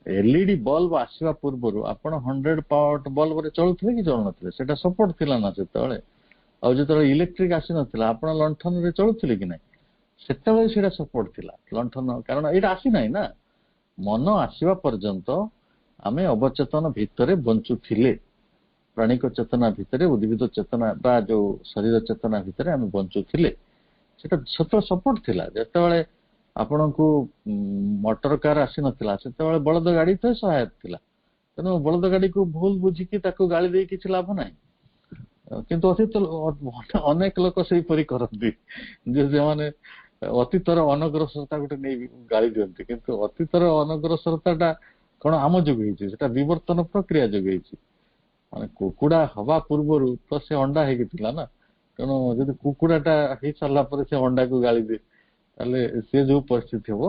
ଏଲଇଡି ବଲ୍ବ ଆସିବା ପୂର୍ବରୁ ଆପଣ 100 ପାୱାଟ ବଲ୍ବରେ ଚଳୁଥିଲେ କି ଚଳୁନଥିଲେ? ସେଟା ସପୋର୍ଟ ଥିଲା ନା ସେତେବେଳେ? ଆଉ ଯେତେବେଳେ ଇଲେକ୍ଟ୍ରିକ ଆସିନଥିଲା, ଆପଣ ଲଣ୍ଠନରେ ଚଳୁଥିଲେ କି ନାହିଁ? ସେତେବେଳେ ସେଇଟା ସପୋର୍ଟ ଥିଲା ଲଣ୍ଠନ, କାରଣ ଏଇଟା ଆସିନାହିଁ ନା। ମନ ଆସିବା ପର୍ଯ୍ୟନ୍ତ ଆମେ ଅବଚେତନ ଭିତରେ ବଞ୍ଚୁଥିଲେ, ପ୍ରାଣିକ ଚେତନା ଭିତରେ, ଉଦ୍ଭିଦ ଚେତନା ବା ଯୋଉ ଶରୀର ଚେତନା ଭିତରେ ଆମେ ବଞ୍ଚୁଥିଲେ। ସେଟା ସେତେବେଳେ ସପୋର୍ଟ ଥିଲା। ଯେତେବେଳେ ଆପଣଙ୍କୁ ମଟର କାର ଆସିନଥିଲା, ସେତେବେଳେ ବଳଦ ଗାଡି ତ ସହାୟକ ଥିଲା। ତେଣୁ ବଳଦ ଗାଡିକୁ ଭୁଲ ବୁଝିକି ତାକୁ ଗାଳି ଦେଇ କିଛି ଲାଭ ନାହିଁ। କିନ୍ତୁ ଅନେକ ଲୋକ ସେଇପରି କରନ୍ତି ଯେ ସେମାନେ ଅତୀତର ଅନଗ୍ରସରତା ଗୋଟେ ନେଇ ଗାଳି ଦିଅନ୍ତି। କିନ୍ତୁ ଅତୀତର ଅନଗ୍ରସରତାଟା କଣ ଆମ ଯୋଗୁଁ ହେଇଛି? ସେଟା ବିବର୍ତ୍ତନ ପ୍ରକ୍ରିୟା ଯୋଗୁଁ ହେଇଛି। ମାନେ କୁକୁଡା ହବା ପୂର୍ବରୁ ତ ସେ ଅଣ୍ଡା ହେଇକି ଥିଲା ନା। ତେଣୁ ଯଦି କୁକୁଡାଟା ହେଇ ସାରିଲା ପରେ ସେ ଅଣ୍ଡାକୁ ଗାଳି ଦିଏ, ତାହେଲେ ସେ ଯୋଉ ପରିସ୍ଥିତି ହବ,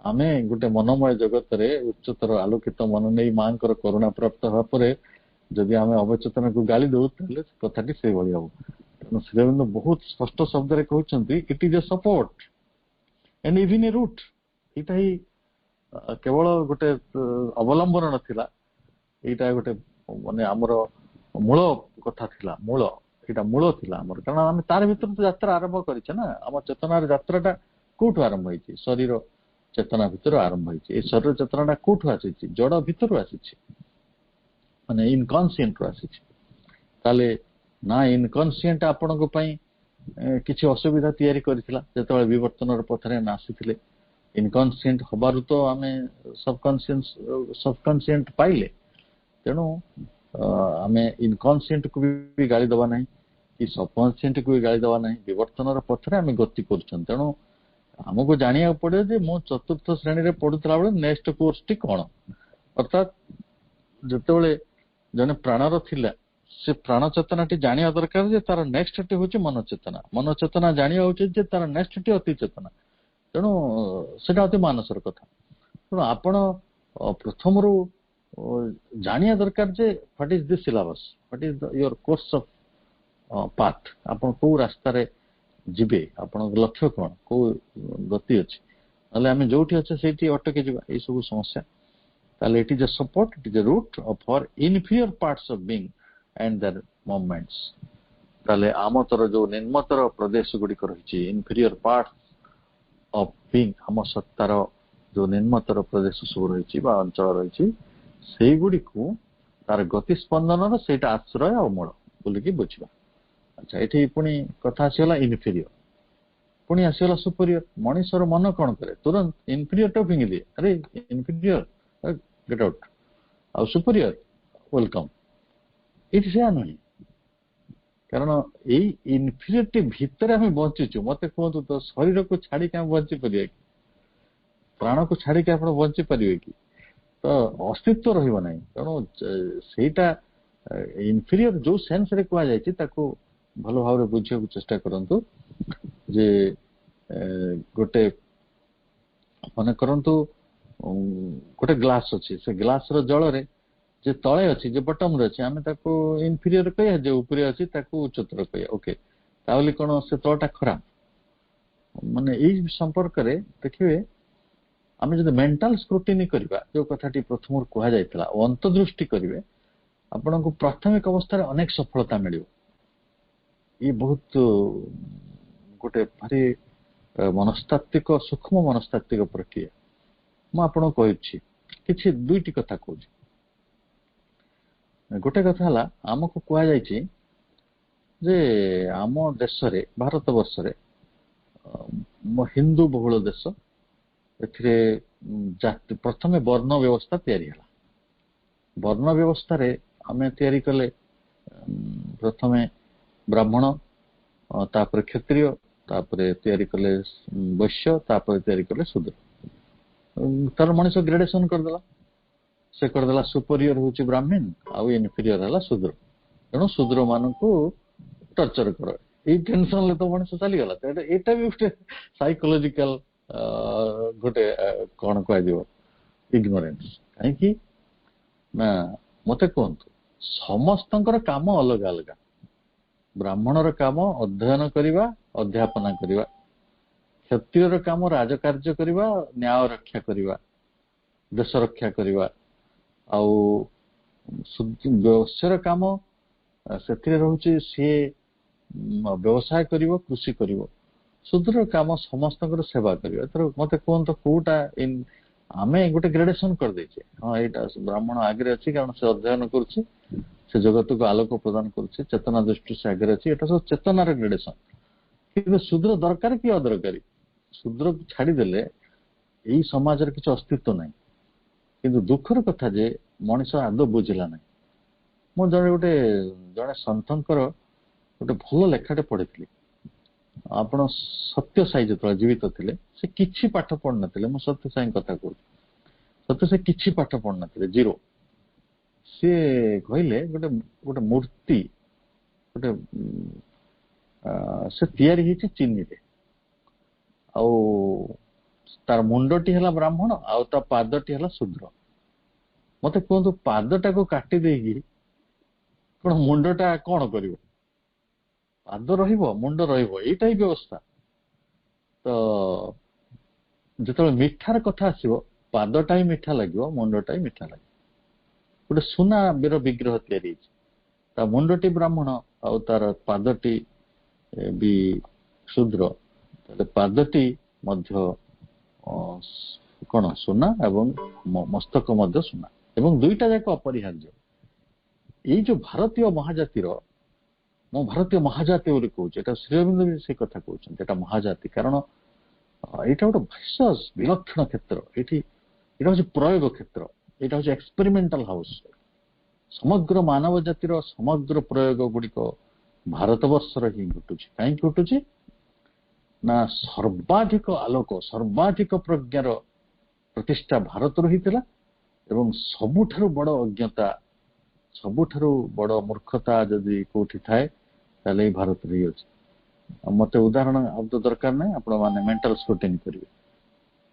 ଆମେ ଗୋଟେ ମନମୟ ଜଗତରେ ଉଚ୍ଚତର ଆଲୋକିତ ମନ ନେଇ ମାଙ୍କର କରୁଣା ପ୍ରାପ୍ତ ହେବା ପରେ ଯଦି ଆମେ ଅବଚେତନକୁ ଗାଳି ଦଉ, ତାହେଲେ କଥାଟି ସେଇଭଳି ହବ। ତେଣୁ ଶ୍ରୀଅରବିନ୍ଦ ବହୁତ ସ୍ପଷ୍ଟ ଶବ୍ଦରେ କହୁଛନ୍ତି, it is a support and even a root. ଏଇଟା ହିଁ କେବଳ ଗୋଟେ ଅବଲମ୍ବନ ନଥିଲା, ଏଇଟା ଗୋଟେ ମାନେ ଆମର ମୂଳ କଥା ଥିଲା, ଏଇଟା ମୂଳ ଥିଲା ଆମର। କାରଣ ଆମେ ତାର ଭିତରୁ ତ ଯାତ୍ରା ଆରମ୍ଭ କରିଛେ ନା। ଆମ ଚେତନାର ଯାତ୍ରାଟା କୋଉଠୁ ଆରମ୍ଭ ହେଇଛି? ଶରୀର ଚେତନା ଭିତରୁ ଆରମ୍ଭ ହେଇଛି। ଏଇ ଶରୀର ଚେତନାଟା କୋଉଠୁ ଆସିଛି? ଜଡ ଭିତରୁ ଆସିଛି, ମାନେ ଇନକନସିଏଣ୍ଟରୁ ଆସିଛି। ତାହେଲେ ନା ଇନକନସିଏଣ୍ଟ ଆପଣଙ୍କ ପାଇଁ କିଛି ଅସୁବିଧା ତିଆରି କରିଥିଲା ଯେତେବେଳେ ବିବର୍ତ୍ତନର ପଥରେ ଆମେ ଆସିଥିଲେ? ଇନକନସିଏଣ୍ଟ ହବାରୁ ତ ଆମେ ସବକନସିଏଣ୍ଟ ପାଇଲେ। ତେଣୁ ଆମେ ଇନକନସିଏଣ୍ଟକୁ ବି ଗାଳି ଦେବା ନାହିଁ, କି ସବକନସିଏଣ୍ଟକୁ ବି ଗାଳି ଦେବା ନାହିଁ। ବିବର୍ତ୍ତନର ପଥରେ ଆମେ ଗତି କରୁଛନ୍ତି। ତେଣୁ ଆମକୁ ଜାଣିବାକୁ ପଡିବ ଯେ ମୁଁ ଚତୁର୍ଥ ଶ୍ରେଣୀରେ ପଢୁଥିଲା ବେଳେ ନେକ୍ସଟ କୋର୍ସଟି କଣ। ଅର୍ଥାତ୍ ଯେତେବେଳେ ଜଣେ ପ୍ରାଣର ଥିଲା, ସେ ପ୍ରାଣ ଚେତନାଟି ଜାଣିବା ଦରକାର ଯେ ତାର ନେକ୍ସଟଟି ହଉଛି ମନଚେତନା। ମନଚେତନା ଜାଣିବା ଉଚିତ ଯେ ତାର ନେକ୍ସଟଟି ଅତି ଚେତନା। ତେଣୁ ସେଟା ଅତି ମାନସର କଥା। ତେଣୁ ଆପଣ ପ୍ରଥମରୁ ଜାଣିବା ଦରକାର ଯେ what is the syllabus, what is your course of path. ଆପଣ କୋଉ ରାସ୍ତାରେ ଯିବେ, ଆପଣଙ୍କ ଲକ୍ଷ୍ୟ କଣ, କୋଉ ଗତି ଅଛି। ନହେଲେ ଆମେ ଯୋଉଠି ଅଛେ ସେଇଠି ଅଟକି ଯିବା, ଏଇ ସବୁ ସମସ୍ୟା। ତାହେଲେ it is a support, it is a root for inferior parts of being and their movements। ତାହେଲେ ଆମତର ଯୋଉ ନିମ୍ନତର ପ୍ରଦେଶ ଗୁଡିକ ରହିଛି, ଇନଫିରିୟର ପାର୍ଟ ଅଫ ବିଙ୍ଗ, ଆମ ସତ୍ତାର ଯୋଉ ନିମ୍ନତର ପ୍ରଦେଶ ସବୁ ରହିଛି ବା ଅଞ୍ଚଳ ରହିଛି, ସେଇଗୁଡିକୁ ତାର ଗତି ସ୍ପନ୍ଦନର ସେଇଟା ଆଶ୍ରୟ ଆଉ ମୂଳ ବୋଲିକି ବୁଝିବା। ଆଚ୍ଛା, ଏଠି ପୁଣି କଥା ଆସିଗଲା ଇନଫିରିୟର, ପୁଣି ଆସିଗଲା ସୁପରିୟର। ମଣିଷର ମନ କଣ କରେ? ତୁରନ୍ତ ଇନଫିରିୟର ଟା ଫିଙ୍ଗି ଦିଏ। ଆରେ ଇନଫିରିୟର ଗେଟ୍ ଆଉଟ୍, ଆଉ ସୁପରିୟର ୱେଲକମ୍। ଏଇଠି ସେୟା ନୁହେଁ। କାରଣ ଏଇ ଇନଫିରିୟରିଟି ଭିତରେ ଆମେ ବଞ୍ଚିଛୁ। ମତେ କୁହନ୍ତୁ ତ, ଶରୀରକୁ ଛାଡିକି ଆମେ ବଞ୍ଚି ପାରିବା କି? ପ୍ରାଣକୁ ଛାଡିକି ଆପଣ ବଞ୍ଚି ପାରିବେ କି? ତ ଅସ୍ତିତ୍ୱ ରହିବ ନାହିଁ। ତେଣୁ ସେଇଟା ଇନଫିରିୟର ଯୋଉ ସେନ୍ସରେ କୁହାଯାଇଛି ତାକୁ ଭଲ ଭାବରେ ବୁଝିବାକୁ ଚେଷ୍ଟା କରନ୍ତୁ। ଯେ ଗୋଟେ ମନେ କରନ୍ତୁ ଗୋଟେ ଗ୍ଲାସ ଅଛି, ସେ ଗ୍ଲାସର ଜଳରେ ଯେ ତଳେ ଅଛି, ଯେ ବଟମରେ ଅଛି, ଆମେ ତାକୁ ଇନଫିରିୟର କହିବା, ଯେ ଉପରେ ଅଛି ତାକୁ ଉଚ୍ଚତର କହିବା। ଓକେ, ତାହେଲେ କଣ ସେ ତଳଟା ଖରାପ? ମାନେ ଏଇ ସମ୍ପର୍କରେ ଦେଖିବେ, ଆମେ ଯଦି ମେଣ୍ଟାଲ ସ୍କ୍ରୁଟିନି କରିବା, ଯୋଉ କଥାଟି ପ୍ରଥମରୁ କୁହାଯାଇଥିଲା, ଓ ଅନ୍ତର୍ଦୃଷ୍ଟି କରିବେ, ଆପଣଙ୍କୁ ପ୍ରାଥମିକ ଅବସ୍ଥାରେ ଅନେକ ସଫଳତା ମିଳିବ। ଇଏ ବହୁତ ଗୋଟେ ଭାରି ମନସ୍ତାତ୍ତ୍ୱିକ, ସୂକ୍ଷ୍ମ ମନସ୍ତାତ୍ତ୍ୱିକ ପ୍ରକ୍ରିୟା। ମୁଁ ଆପଣଙ୍କୁ କହୁଛି, କିଛି ଦୁଇଟି କଥା କହୁଛି। ଗୋଟେ କଥା ହେଲା, ଆମକୁ କୁହାଯାଇଛି ଯେ ଆମ ଦେଶରେ, ଭାରତ ବର୍ଷରେ ହିନ୍ଦୁ ବହୁଳ ଦେଶ, ଏଥିରେ ପ୍ରଥମେ ବର୍ଣ୍ଣ ବ୍ୟବସ୍ଥା ତିଆରି ହେଲା। ବର୍ଣ୍ଣ ବ୍ୟବସ୍ଥାରେ ଆମେ ତିଆରି କଲେ ପ୍ରଥମେ ବ୍ରାହ୍ମଣ, ତାପରେ କ୍ଷତ୍ରିୟ, ତାପରେ ତିଆରି କଲେ ବୈଶ୍ୟ, ତାପରେ ତିଆରି କଲେ ଶୂଦ୍ର। ତାର ମଣିଷ ଗ୍ରେଡେସନ କରିଦେଲା। ସେ କରିଦେଲା ସୁପରିୟର ହଉଛି ବ୍ରାହ୍ମଣ, ଆଉ ଇନଫିରିୟର ହେଲା ଶୂଦ୍ର। ତେଣୁ ଶୂଦ୍ର ମାନଙ୍କୁ ଟର୍ଚର କର। ଏଇ ଟେନସନରେ ତ ମଣିଷ ଚାଲିଗଲା। ଏଇଟା ବି ଗୋଟେ ସାଇକୋଲୋଜିକାଲ ଗୋଟେ କଣ କୁହାଯିବ, ଇଗ୍ନୋରେନ୍ସ। କାହିଁକି ନା, ମତେ କୁହନ୍ତୁ, ସମସ୍ତଙ୍କର କାମ ଅଲଗା ଅଲଗା। ବ୍ରାହ୍ମଣର କାମ ଅଧ୍ୟୟନ କରିବା, ଅଧ୍ୟାପନା କରିବା। କ୍ଷତ୍ରିୟର କାମ ରାଜକାର୍ଯ୍ୟ କରିବା, ନ୍ୟାୟ ରକ୍ଷା କରିବା, ଦେଶ ରକ୍ଷା କରିବା। ଆଉ ବୈଶ୍ୟର କାମ ସେଥିରେ ରହୁଛି, ସିଏ ବ୍ୟବସାୟ କରିବ, କୃଷି କରିବ। ଶୂଦ୍ରର କାମ ସମସ୍ତଙ୍କର ସେବା କରିବ। ଏଥର ମତେ କୁହନ୍ତୁ, କୋଉଟା ଆମେ ଗୋଟେ ଗ୍ରେଡେସନ କରିଦେଇଛେ। ହଁ, ଏଇଟା ବ୍ରାହ୍ମଣ ଆଗରେ ଅଛି କାରଣ ସେ ଅଧ୍ୟୟନ କରୁଛି, ସେ ଜଗତକୁ ଆଲୋକ ପ୍ରଦାନ କରୁଛି, ଚେତନା ଦୃଷ୍ଟି ସେ ଆଗରେ ଅଛି। ଏଟା ସବୁ ଚେତନାର ଗ୍ରେଡେସନ। କିନ୍ତୁ ଶୂଦ୍ର ଦରକାର କି ଅଦରକାରୀ? ଶୂଦ୍ରକୁ ଛାଡିଦେଲେ ଏଇ ସମାଜରେ କିଛି ଅସ୍ତିତ୍ୱ ନାହିଁ। କିନ୍ତୁ ଦୁଃଖର କଥା ଯେ ମଣିଷ ଆଦୌ ବୁଝିଲା ନାହିଁ। ମୁଁ ଜଣେ ସନ୍ଥଙ୍କର ଗୋଟେ ଭଲ ଲେଖାଟେ ପଢିଥିଲି। ଆପଣ ସତ୍ୟ ସାଇ ଯେତେବେଳେ ଜୀବିତ ଥିଲେ, ସେ କିଛି ପାଠ ପଢିନଥିଲେ। ମୁଁ ସତ୍ୟ ସାଇଙ୍କ କଥା କହୁଛି। ସତ୍ୟ ସାଇ କିଛି ପାଠ ପଢିନଥିଲେ, ଜିରୋ। ସିଏ କହିଲେ ଗୋଟେ ମୂର୍ତ୍ତି ଗୋଟେ ସେ ତିଆରି ହେଇଛି ଚିନିରେ, ଆଉ ତାର ମୁଣ୍ଡଟି ହେଲା ବ୍ରାହ୍ମଣ, ଆଉ ତା ପାଦଟି ହେଲା ଶୂଦ୍ର। ମତେ କୁହନ୍ତୁ, ପାଦଟାକୁ କାଟି ଦେଇକି କଣ ମୁଣ୍ଡଟା କଣ କରିବ? ପାଦ ରହିବ, ମୁଣ୍ଡ ରହିବ, ଏଇଟା ହିଁ ବ୍ୟବସ୍ଥା। ତ ଯେତେବେଳେ ମିଠାର କଥା ଆସିବ ପାଦଟା ହିଁ ମିଠା ଲାଗିବ, ମୁଣ୍ଡଟା ହିଁ ମିଠା ଲାଗିବ। ଗୋଟେ ସୁନାର ବିଗ୍ରହ ତିଆରି ହେଇଛି, ତା ମୁଣ୍ଡଟି ବ୍ରାହ୍ମଣ ଆଉ ତାର ପାଦଟି ବି ଶୂଦ୍ର, ତାହେଲେ ପାଦଟି ମଧ୍ୟ କଣ ସୁନା ଏବଂ ମସ୍ତକ ମଧ୍ୟ ସୁନା, ଏବଂ ଦୁଇଟା ଯାକ ଅପରିହାର୍ଯ୍ୟ। ଏଇ ଯୋଉ ଭାରତୀୟ ମହାଜାତିର, ମୁଁ ଭାରତୀୟ ମହାଜାତି ବୋଲି କହୁଛି, ଏଟା ଶ୍ରୀ ଅରବିନ୍ଦ ବି ସେଇ କଥା କହୁଛନ୍ତି, ଏଟା ମହାଜାତି। କାରଣ ଏଇଟା ଗୋଟେ ଭାଷସ୍ ବିଲକ୍ଷଣ କ୍ଷେତ୍ର, ଏଇଟା ହଉଛି ପ୍ରୟୋଗ କ୍ଷେତ୍ର, ଏଇଟା ହଉଛି ଏକ୍ସପେରିମେଣ୍ଟାଲ ହାଉସ। ସମଗ୍ର ମାନବ ଜାତିର ସମଗ୍ର ପ୍ରୟୋଗ ଗୁଡିକ ଭାରତବର୍ଷର ହିଁ ଘଟୁଛି। କାହିଁକି ଘଟୁଛି ନା ସର୍ବାଧିକ ଆଲୋକ, ସର୍ବାଧିକ ପ୍ରଜ୍ଞାର ପ୍ରତିଷ୍ଠା ଭାରତରୁ ହେଇଥିଲା, ଏବଂ ସବୁଠାରୁ ବଡ ଅଜ୍ଞତା, ସବୁଠାରୁ ବଡ ମୂର୍ଖତା ଯଦି କୋଉଠି ଥାଏ ତାହେଲେ ଏଇ ଭାରତରେ ହିଁ ଅଛି। ମତେ ଉଦାହରଣ ଆଉ ତ ଦରକାର ନାହିଁ, ଆପଣ ମାନେ ମେଣ୍ଟାଲ ସ୍କ୍ରୁଟିନି କରିବେ,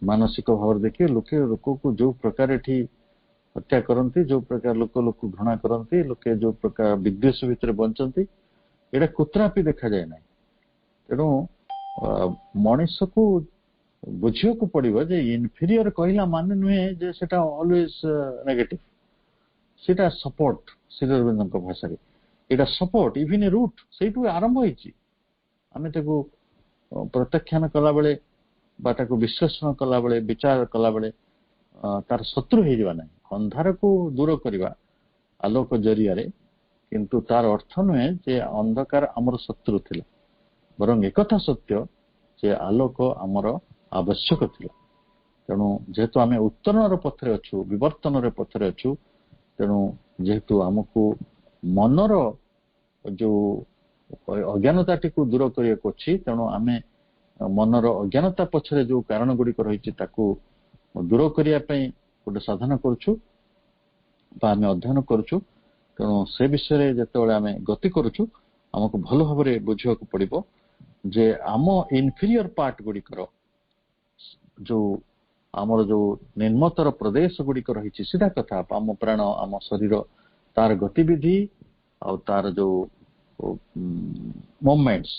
ମାନସିକ ଭାବରେ ଦେଖିବେ ଲୋକକୁ ଯୋଉ ପ୍ରକାର ଏଠି ହତ୍ୟା କରନ୍ତି, ଯୋଉ ପ୍ରକାର ଲୋକକୁ ଘୃଣା କରନ୍ତି, ଲୋକେ ଯୋଉ ପ୍ରକାର ବିଦ୍ୱେଷ ଭିତରେ ବଞ୍ଚନ୍ତି, ଏଇଟା କୁତ୍ରାପି ଦେଖାଯାଏ ନାହିଁ। ତେଣୁ ମଣିଷକୁ ବୁଝିବାକୁ ପଡିବ ଯେ ଇନଫିରିୟର କହିଲା ମାନେ ନୁହେଁ ଯେ ସେଟା ଅଲୱେଜ ନେଗେଟିଭ, ସେଟା ସପୋର୍ଟ। ଶ୍ରୀ ଅରବିନ୍ଦଙ୍କ ଭାଷାରେ ଏଇଟା ସପୋର୍ଟ, ଇଭିନ୍ ଏ ରୁଟ୍, ସେଇଠୁ ଆରମ୍ଭ ହେଇଛି। ଆମେ ତାକୁ ପ୍ରତ୍ୟାଖ୍ୟାନ କଲାବେଳେ ବା ତାକୁ ବିଶ୍ଳେଷଣ କଲାବେଳେ, ବିଚାର କଲାବେଳେ ତାର ଶତ୍ରୁ ହେଇଯିବା ନାହିଁ। ଅନ୍ଧାରକୁ ଦୂର କରିବା ଆଲୋକ ଜରିଆରେ, କିନ୍ତୁ ତାର ଅର୍ଥ ନୁହେଁ ଯେ ଅନ୍ଧକାର ଆମର ଶତ୍ରୁ ଥିଲା, ବରଂ ଏକଥା ସତ୍ୟ ଯେ ଆଲୋକ ଆମର ଆବଶ୍ୟକ ଥିଲା। ତେଣୁ ଯେହେତୁ ଆମେ ଉତ୍ତରଣର ପଥରେ ଅଛୁ, ବିବର୍ତ୍ତନର ପଥରେ ଅଛୁ, ତେଣୁ ଯେହେତୁ ଆମକୁ ମନର ଯୋଉ ଅଜ୍ଞାନତାଟିକୁ ଦୂର କରିବାକୁ ଅଛି, ତେଣୁ ଆମେ ମନର ଅଜ୍ଞାନତା ପଛରେ ଯୋଉ କାରଣ ଗୁଡିକ ରହିଛି ତାକୁ ଦୂର କରିବା ପାଇଁ ଗୋଟେ ସାଧନ କରୁଛୁ ବା ଆମେ ଅଧ୍ୟୟନ କରୁଛୁ। ତେଣୁ ସେ ବିଷୟରେ ଯେତେବେଳେ ଆମେ ଗତି କରୁଛୁ, ଆମକୁ ଭଲ ଭାବରେ ବୁଝିବାକୁ ପଡିବ ଯେ ଆମ ଇନଫିରିୟର ପାର୍ଟ ଗୁଡିକର ଯୋଉ ଆମର ଯୋଉ ନିମ୍ନତର ପ୍ରଦେଶ ଗୁଡିକ ରହିଛି, ସିଧା କଥା ଆମ ପ୍ରାଣ, ଆମ ଶରୀର, ତାର ଗତିବିଧି ଆଉ ତାର ଯୋଉ ମୁଭମେଣ୍ଟସ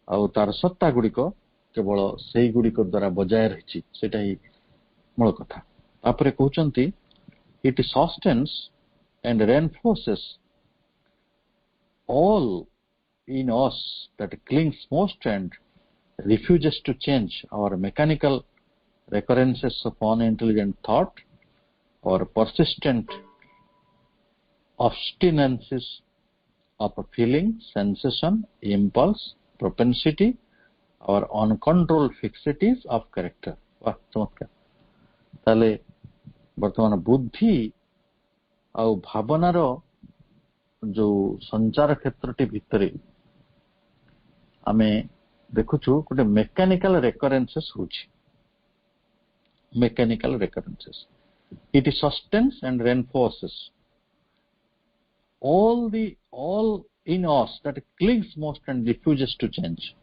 ଆଉ ତାର ସତ୍ତା ଗୁଡିକ କେବଳ ସେଇ ଗୁଡିକ ଦ୍ଵାରା ବଜାୟ ରହିଛି, ସେଇଟା ହିଁ ମୂଳ କଥା। ତାପରେ କହୁଛନ୍ତି it sustains and reinforces all in us that clings most and refuses to change our mechanical recurrences of unintelligent thought or persistent obstinacies of a feeling, sensation, impulse, propensity, or uncontrolled fixities of character. वाह चमत्कार। ताले ବର୍ତ୍ତମାନ ବୁଦ୍ଧି ଆଉ ଭାବନାର ଯୋଉ ସଞ୍ଚାର କ୍ଷେତ୍ରଟି ଭିତରେ ଆମେ ଦେଖୁଛୁ ଗୋଟେ ମେକାନିକାଲ ରେକରେନ୍ସେସ୍ ହଉଛି। Mechanical recurrences, it sustains and reinforces all in us that clings most and refuses to change.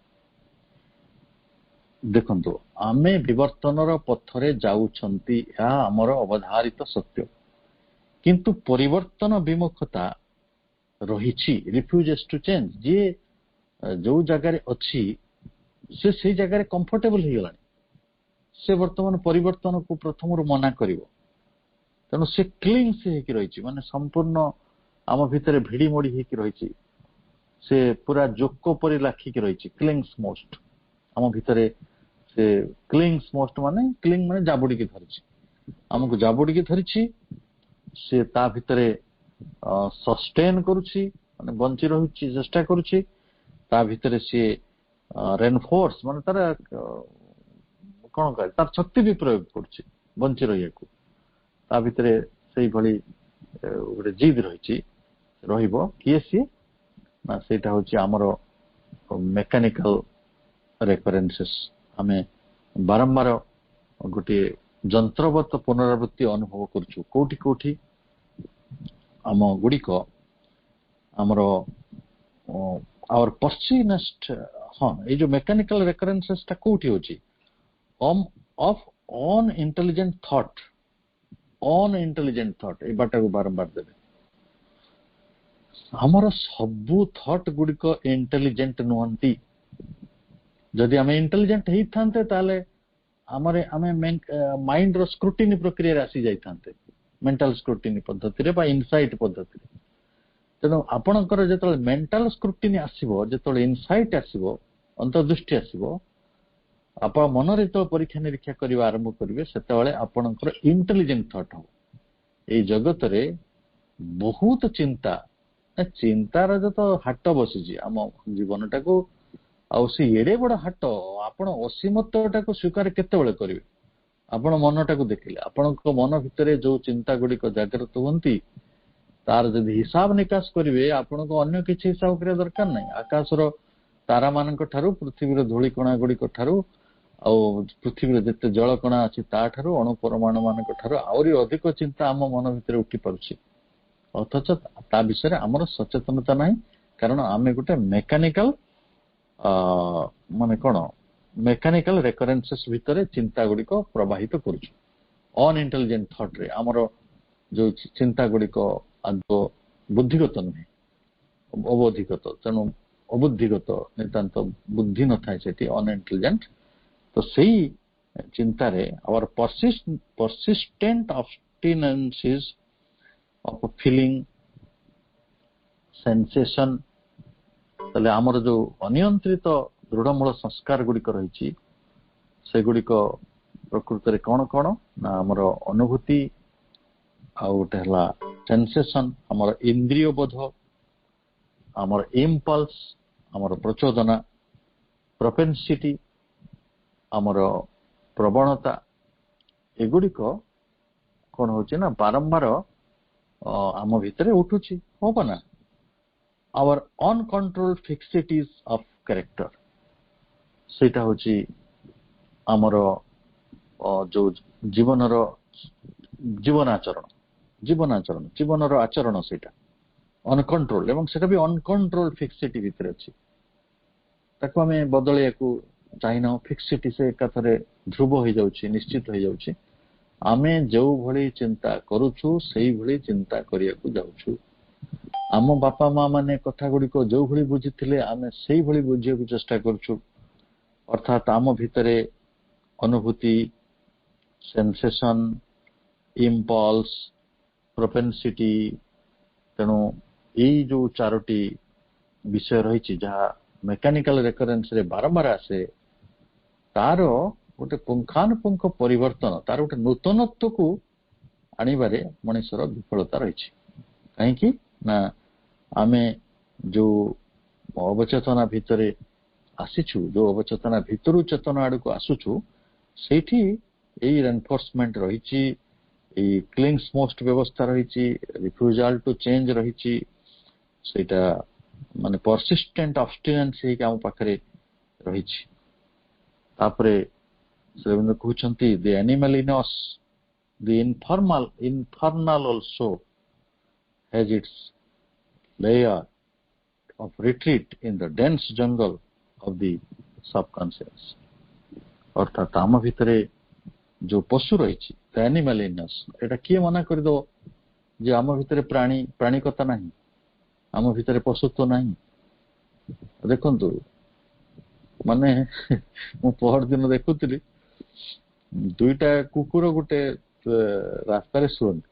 ଦେଖନ୍ତୁ, ଆମେ ବିବର୍ତ୍ତନର ପଥରେ ଯାଉଛନ୍ତି, ଏହା ଆମର ଅବଧାରିତ ସତ୍ୟ, କିନ୍ତୁ ପରିବର୍ତ୍ତନ ବିମୁଖତା ରହିଛି, ରିଫ୍ୟୁଜେସ୍ ଟୁ ଚେଞ୍ଜ। ଯିଏ ଯୋଉ ଜାଗାରେ ଅଛି ସେ ସେଇ ଜାଗାରେ କମ୍ଫର୍ଟେବଲ ହେଇଗଲାଣି, ସେ ବର୍ତ୍ତମାନ ପରିବର୍ତ୍ତନକୁ ପ୍ରଥମରୁ ମନା କରିବ। ତେଣୁ ସେ କ୍ଲିଙ୍ଗସ୍ ହେଇକି ରହିଛି, ମାନେ ସମ୍ପୂର୍ଣ୍ଣ ଆମ ଭିତରେ ଭିଡି ମୋଡି ହେଇକି ରହିଛି, ସେ ପୁରା ଜୋକ ପରି ଲାଖିକି ରହିଛି। କ୍ଲିଙ୍ଗସ୍ ମୋଷ୍ଟ ଆମ ଭିତରେ, ସେ କ୍ଲିଙ୍ଗସ୍ ମୋଷ୍ଟ ମାନେ କ୍ଲିଙ୍ଗ ମାନେ ଜାବୁଡିକି ଧରିଛି, ଆମକୁ ଜାବୁଡିକି ଧରିଛି। ସେ ତା ଭିତରେ ସଷ୍ଟେନ କରୁଛି, ମାନେ ବଞ୍ଚି ରହୁଛି, ଚେଷ୍ଟା କରୁଛି। ତା ଭିତରେ ସିଏ ରେନଫୋର୍ସ ମାନେ ତାର କଣ କରେ, ତାର ଶକ୍ତି ବି ପ୍ରୟୋଗ କରୁଛି ବଞ୍ଚି ରହିବାକୁ। ତା ଭିତରେ ସେଇଭଳି ଗୋଟେ ଜିଦ୍ ରହିଛି, ରହିବ। କିଏ ସିଏ? ନା ସେଇଟା ହଉଛି ଆମର ମେକାନିକାଲ ରେକରେନ୍ସେସ୍। ଆମେ ବାରମ୍ବାର ଗୋଟିଏ ଯନ୍ତ୍ରବତ ପୁନରାବୃତ୍ତି ଅନୁଭବ କରୁଛୁ। କୋଉଠି କୋଉଠି ଆମ ଗୁଡିକ ଆମର our perceived, ହଁ, ଏଇ ଯୋଉ ମେକାନିକାଲ ରେକରେନ୍ସେସ୍ ଟା କୋଉଠି ହଉଛି? of unintelligent thought, ଏଇ ବାଟାକୁ ବାରମ୍ବାର ଦେବେ। ଆମର ସବୁ ଥଟ୍ ଗୁଡିକ ଇଣ୍ଟେଲିଜେଣ୍ଟ ନୁହନ୍ତି। ଯଦି ଆମେ ଇଣ୍ଟେଲିଜେଣ୍ଟ ହେଇଥାନ୍ତେ ତାହେଲେ ଆମର ଆମେ ମାଇଣ୍ଡର ସ୍କ୍ରୁଟିନି ପ୍ରକ୍ରିୟାରେ ଆସି ଯାଇଥାନ୍ତେ, ମେଣ୍ଟାଲ ସ୍କ୍ରୁଟିନି ପଦ୍ଧତିରେ ବା ଇନସାଇଟ୍ ପଦ୍ଧତିରେ। ତେଣୁ ଆପଣଙ୍କର ଯେତେବେଳେ ମେଣ୍ଟାଲ ସ୍କ୍ରୁଟିନି ଆସିବ, ଯେତେବେଳେ ଇନସାଇଟ୍ ଆସିବ, ଅନ୍ତର୍ଦୃଷ୍ଟି ଆସିବ, ଆପଣ ମନରେ ଯେତେବେଳେ ପରୀକ୍ଷା ନିରୀକ୍ଷା କରିବା ଆରମ୍ଭ କରିବେ, ସେତେବେଳେ ଆପଣଙ୍କର ଇଣ୍ଟେଲିଜେଣ୍ଟ ଥଟ୍ ହବ। ଏଇ ଜଗତରେ ବହୁତ ଚିନ୍ତାର ତ ହାଟ ବସିଛି ଆମ ଜୀବନଟାକୁ, ଆଉ ସେ ଏଡେ ବଡ ହାଟ, ଆପଣ ଅସୀମତଟାକୁ ସ୍ୱୀକାର କେତେବେଳେ କରିବେ? ଆପଣ ମନଟାକୁ ଦେଖିଲେ, ଆପଣଙ୍କ ମନ ଭିତରେ ଯୋଉ ଚିନ୍ତା ଗୁଡ଼ିକ ଜାଗ୍ରତ ହୁଅନ୍ତି, ତାର ଯଦି ହିସାବ ନିକାଶ କରିବେ, ଆପଣଙ୍କୁ ଅନ୍ୟ କିଛି ହିସାବ କରିବା ଦରକାର ନାହିଁ। ଆକାଶର ତାରା ମାନଙ୍କ ଠାରୁ, ପୃଥିବୀର ଧୂଳିକଣା ଗୁଡ଼ିକ ଠାରୁ, ଆଉ ପୃଥିବୀରେ ଯେତେ ଜଳକଣା ଅଛି ତାଠାରୁ, ଅଣୁ ପରମାଣୁ ମାନଙ୍କ ଠାରୁ ଆହୁରି ଅଧିକ ଚିନ୍ତା ଆମ ମନ ଭିତରେ ଉଠି ପାରୁଛି। ଅଥଚ ତା ବିଷୟରେ ଆମର ସଚେତନତା ନାହିଁ, କାରଣ ଆମେ ଗୋଟେ ମେକାନିକାଲ ମାନେ କଣ, ମେକାନିକାଲ ରେକରେନ୍ସେସ୍ ଭିତରେ ଚିନ୍ତା ଗୁଡ଼ିକ ପ୍ରବାହିତ କରୁଛୁ। ଅନଇଣ୍ଟେଲିଜେଣ୍ଟ ଥଟ୍ରେ ଆମର ଯୋଉ ଚିନ୍ତା ଗୁଡ଼ିକ ଆଦୌ ବୁଦ୍ଧିଗତ ନୁହେଁ, ଅବୋଧିଗତ। ତେଣୁ ଅବୁଦ୍ଧିଗତ, ନିତାନ୍ତ ବୁଦ୍ଧି ନଥାଏ ସେଠି, ଅନଇଣ୍ଟେଲିଜେଣ୍ଟ। ତ ସେଇ ଚିନ୍ତାରେ our persistent obstinacies of feeling sensation, ତାହେଲେ ଆମର ଯୋଉ ଅନିୟନ୍ତ୍ରିତ ଦୃଢମୂଳ ସଂସ୍କାର ଗୁଡ଼ିକ ରହିଛି, ସେଗୁଡ଼ିକ ପ୍ରକୃତରେ କଣ କଣ ନା ଆମର ଅନୁଭୂତି, ଆଉ ଗୋଟେ ହେଲା ସେନ୍ସେସନ, ଆମର ଇନ୍ଦ୍ରିୟ ବୋଧ, ଆମର ଇମ୍ପଲ୍ସ, ଆମର ପ୍ରଚୋଦନା, ପ୍ରପେନ୍ସିଟି, ଆମର ପ୍ରବଣତା, ଏଗୁଡ଼ିକ କଣ ହଉଛି ନା ବାରମ୍ବାର ଆମ ଭିତରେ ଉଠୁଛି, ହବ ନା? our uncontrolled fixities of character, ସେଇଟା ହଉଛି ଆମର ଯୋଉ ଜୀବନର ଆଚରଣ, ସେଇଟା ଅନକଣ୍ଟ୍ରୋଲ, ଏବଂ ସେଟା ବି ଅନକଣ୍ଟ୍ରୋଲ ଫିକ୍ସିଟି ଭିତରେ ଅଛି। ତାକୁ ଆମେ ବଦଳେଇବାକୁ ଚାହିଁନାହୁଁ। ଫିକ୍ସିଟି ସେ ଏକାଥରେ ଧ୍ରୁବ ହେଇଯାଉଛି, ନିଶ୍ଚିତ ହେଇଯାଉଛି। ଆମେ ଯୋଉଭଳି ଚିନ୍ତା କରୁଛୁ ସେଇଭଳି ଚିନ୍ତା କରିବାକୁ ଯାଉଛୁ। ଆମ ବାପା ମା ମାନେ କଥା ଗୁଡ଼ିକ ଯୋଉଭଳି ବୁଝିଥିଲେ, ଆମେ ସେଇଭଳି ବୁଝିବାକୁ ଚେଷ୍ଟା କରୁଛୁ। ଅର୍ଥାତ୍ ଆମ ଭିତରେ ଅନୁଭୂତି, ସେନ୍ସେସନ, ଇମ୍ପଲ୍ସ, ପ୍ରୋପେନ୍ସିଟି, ତେଣୁ ଏଇ ଯୋଉ ଚାରୋଟି ବିଷୟ ରହିଛି, ଯାହା ମେକାନିକାଲ ରେକରେନ୍ସରେ ବାରମ୍ବାର ଆସେ, ତାର ଗୋଟେ ପୁଙ୍ଖାନୁପୁଙ୍ଖ ପରିବର୍ତ୍ତନ, ତାର ଗୋଟେ ନୂତନତ୍ୱକୁ ଆଣିବାରେ ମଣିଷର ବିଫଳତା ରହିଛି। କାହିଁକି ନା ଆମେ ଯୋଉ ଅବଚେତନା ଭିତରେ ଆସିଛୁ, ଯୋଉ ଅବଚେତନା ଭିତରୁ ଚେତନା ଆଡକୁ ଆସୁଛୁ, ସେଇଠି ଏଇ ରେନଫୋର୍ସମେଣ୍ଟ ରହିଛି, ଏଇ କ୍ଲିଙ୍ଗସ୍ ମୋଷ୍ଟ ବ୍ୟବସ୍ଥା ରହିଛି, ରିଫ୍ୟୁଜାଲ ଟୁ ଚେଞ୍ଜ ରହିଛି। ସେଇଟା ମାନେ ପରସିଷ୍ଟେଣ୍ଟ ଅବଷ୍ଟିନେନ୍ସ ହେଇକି ଆମ ପାଖରେ ରହିଛି। ତାପରେ ଶ୍ରୀରବିନ୍ଦ୍ର କହୁଛନ୍ତି, ଦି ଆନିମାଲ ଇନ୍ ଅସ୍, ଦି infernal also has its layer of retreat in the dense jungle of the subconscious। ଅର୍ଥାତ୍ ଆମ ଭିତରେ ଯୋଉ ପଶୁ ରହିଛି, ଦି ଆନିମାଲ ଇନ୍ ଅସ୍, ଏଟା କିଏ ମନା କରିଦବ ଯେ ଆମ ଭିତରେ ପ୍ରାଣିକତା ନାହିଁ, ଆମ ଭିତରେ ପଶୁତ୍ୱ ନାହିଁ? ଦେଖନ୍ତୁ, ମାନେ ମୁଁ ପହର ଦିନ ଦେଖୁଥିଲି, ଦୁଇଟା କୁକୁର ଗୋଟେ ରାସ୍ତାରେ ଶୁଅନ୍ତି,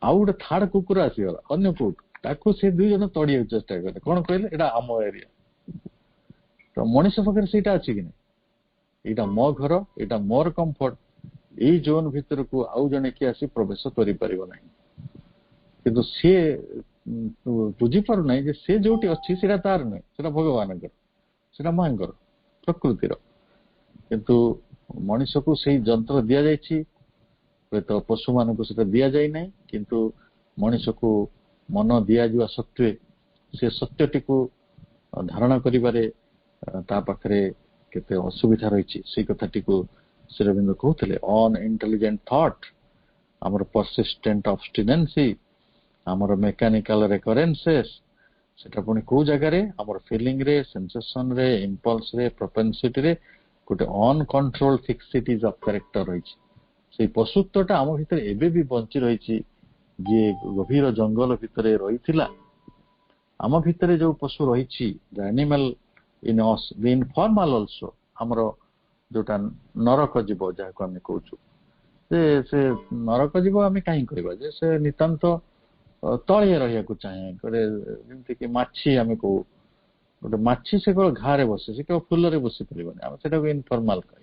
ଆଉ ଗୋଟେ ଥାର୍ଡ କୁକୁର ଆସିଗଲା ଅନ୍ୟ କୋଉଠୁ, ତାକୁ ସେ ଦୁଇ ଜଣ ତଡିବାକୁ ଚେଷ୍ଟା କଲେ। କଣ କହିଲେ? ଏଇଟା ଆମ ଏରିଆ। ତ ମଣିଷ ପାଖରେ ସେଇଟା ଅଛି କି ନାହିଁ? ଏଇଟା ମୋ ଘର, ଏଇଟା ମୋର କମ୍ଫର୍ଟ, ଏଇ ଜୋନ୍ ଭିତରକୁ ଆଉ ଜଣେ କିଏ ଆସି ପ୍ରବେଶ କରିପାରିବ ନାହିଁ। କିନ୍ତୁ ସିଏ ବୁଝିପାରୁନାହିଁ ଯେ ସେ ଯୋଉଠି ଅଛି ସେଇଟା ତାର ନୁହେଁ, ସେଟା ଭଗବାନଙ୍କର, ସେଟା ମାଙ୍କର, ପ୍ରକୃତିର। କିନ୍ତୁ ମଣିଷକୁ ସେଇ ଯନ୍ତ୍ର ଦିଆଯାଇଛି, ହୁଏତ ପଶୁମାନଙ୍କୁ ସେଟା ଦିଆଯାଇ ନାହିଁ। କିନ୍ତୁ ମଣିଷକୁ ମନ ଦିଆଯିବା ସତ୍ତ୍ୱେ ସେ ସତ୍ୟଟିକୁ ଧାରଣା କରିବାରେ ତା ପାଖରେ କେତେ ଅସୁବିଧା ରହିଛି, ସେଇ କଥାଟିକୁ ଶ୍ରୀରବିନ୍ଦ୍ର କହୁଥିଲେ। ଅନଇଣ୍ଟେଲିଜେଣ୍ଟ ଥଟ୍, ଆମର ପରସିଷ୍ଟେଣ୍ଟ ଅବଷ୍ଟିନେନ୍ସି, ଆମର ମେକାନିକାଲ ରେକରେନ୍ସେସ୍, ସେଟା ପୁଣି କୋଉ ଜାଗାରେ? ଆମର ଫିଲିଂରେ, ସେନ୍ସେସନରେ, ଇମ୍ପଲ୍ସରେ, ପ୍ରୋପେନ୍ସିଟିରେ ଗୋଟେ ଅନକଣ୍ଟ୍ରୋଲ ଫିକ୍ସିଟିଜ ଅଫ କ୍ୟାରେକ୍ଟର ରହିଛି। ସେଇ ପଶୁତ୍ୱଟା ଆମ ଭିତରେ ଏବେ ବି ବଞ୍ଚି ରହିଛି। ଯିଏ ଗଭୀର ଜଙ୍ଗଲ ଭିତରେ ରହିଥିଲା, ଆମ ଭିତରେ ଯୋଉ ପଶୁ ରହିଛି, ଦ ଆନିମାଲ ଇନ୍ ଅସ୍, ଦି ଇନଫର୍ମାଲ ଅଲସୋ, ଆମର जोटा नरक जीव जहाँ आम कौचु से नरक जीव आम कहीं कहवा जे से नितांत तलिए रहा चाहे गोटे जमीक माछी आम कहू गोटे माछी से केवल घारे बसे से केवल फुल बसी पारे आम से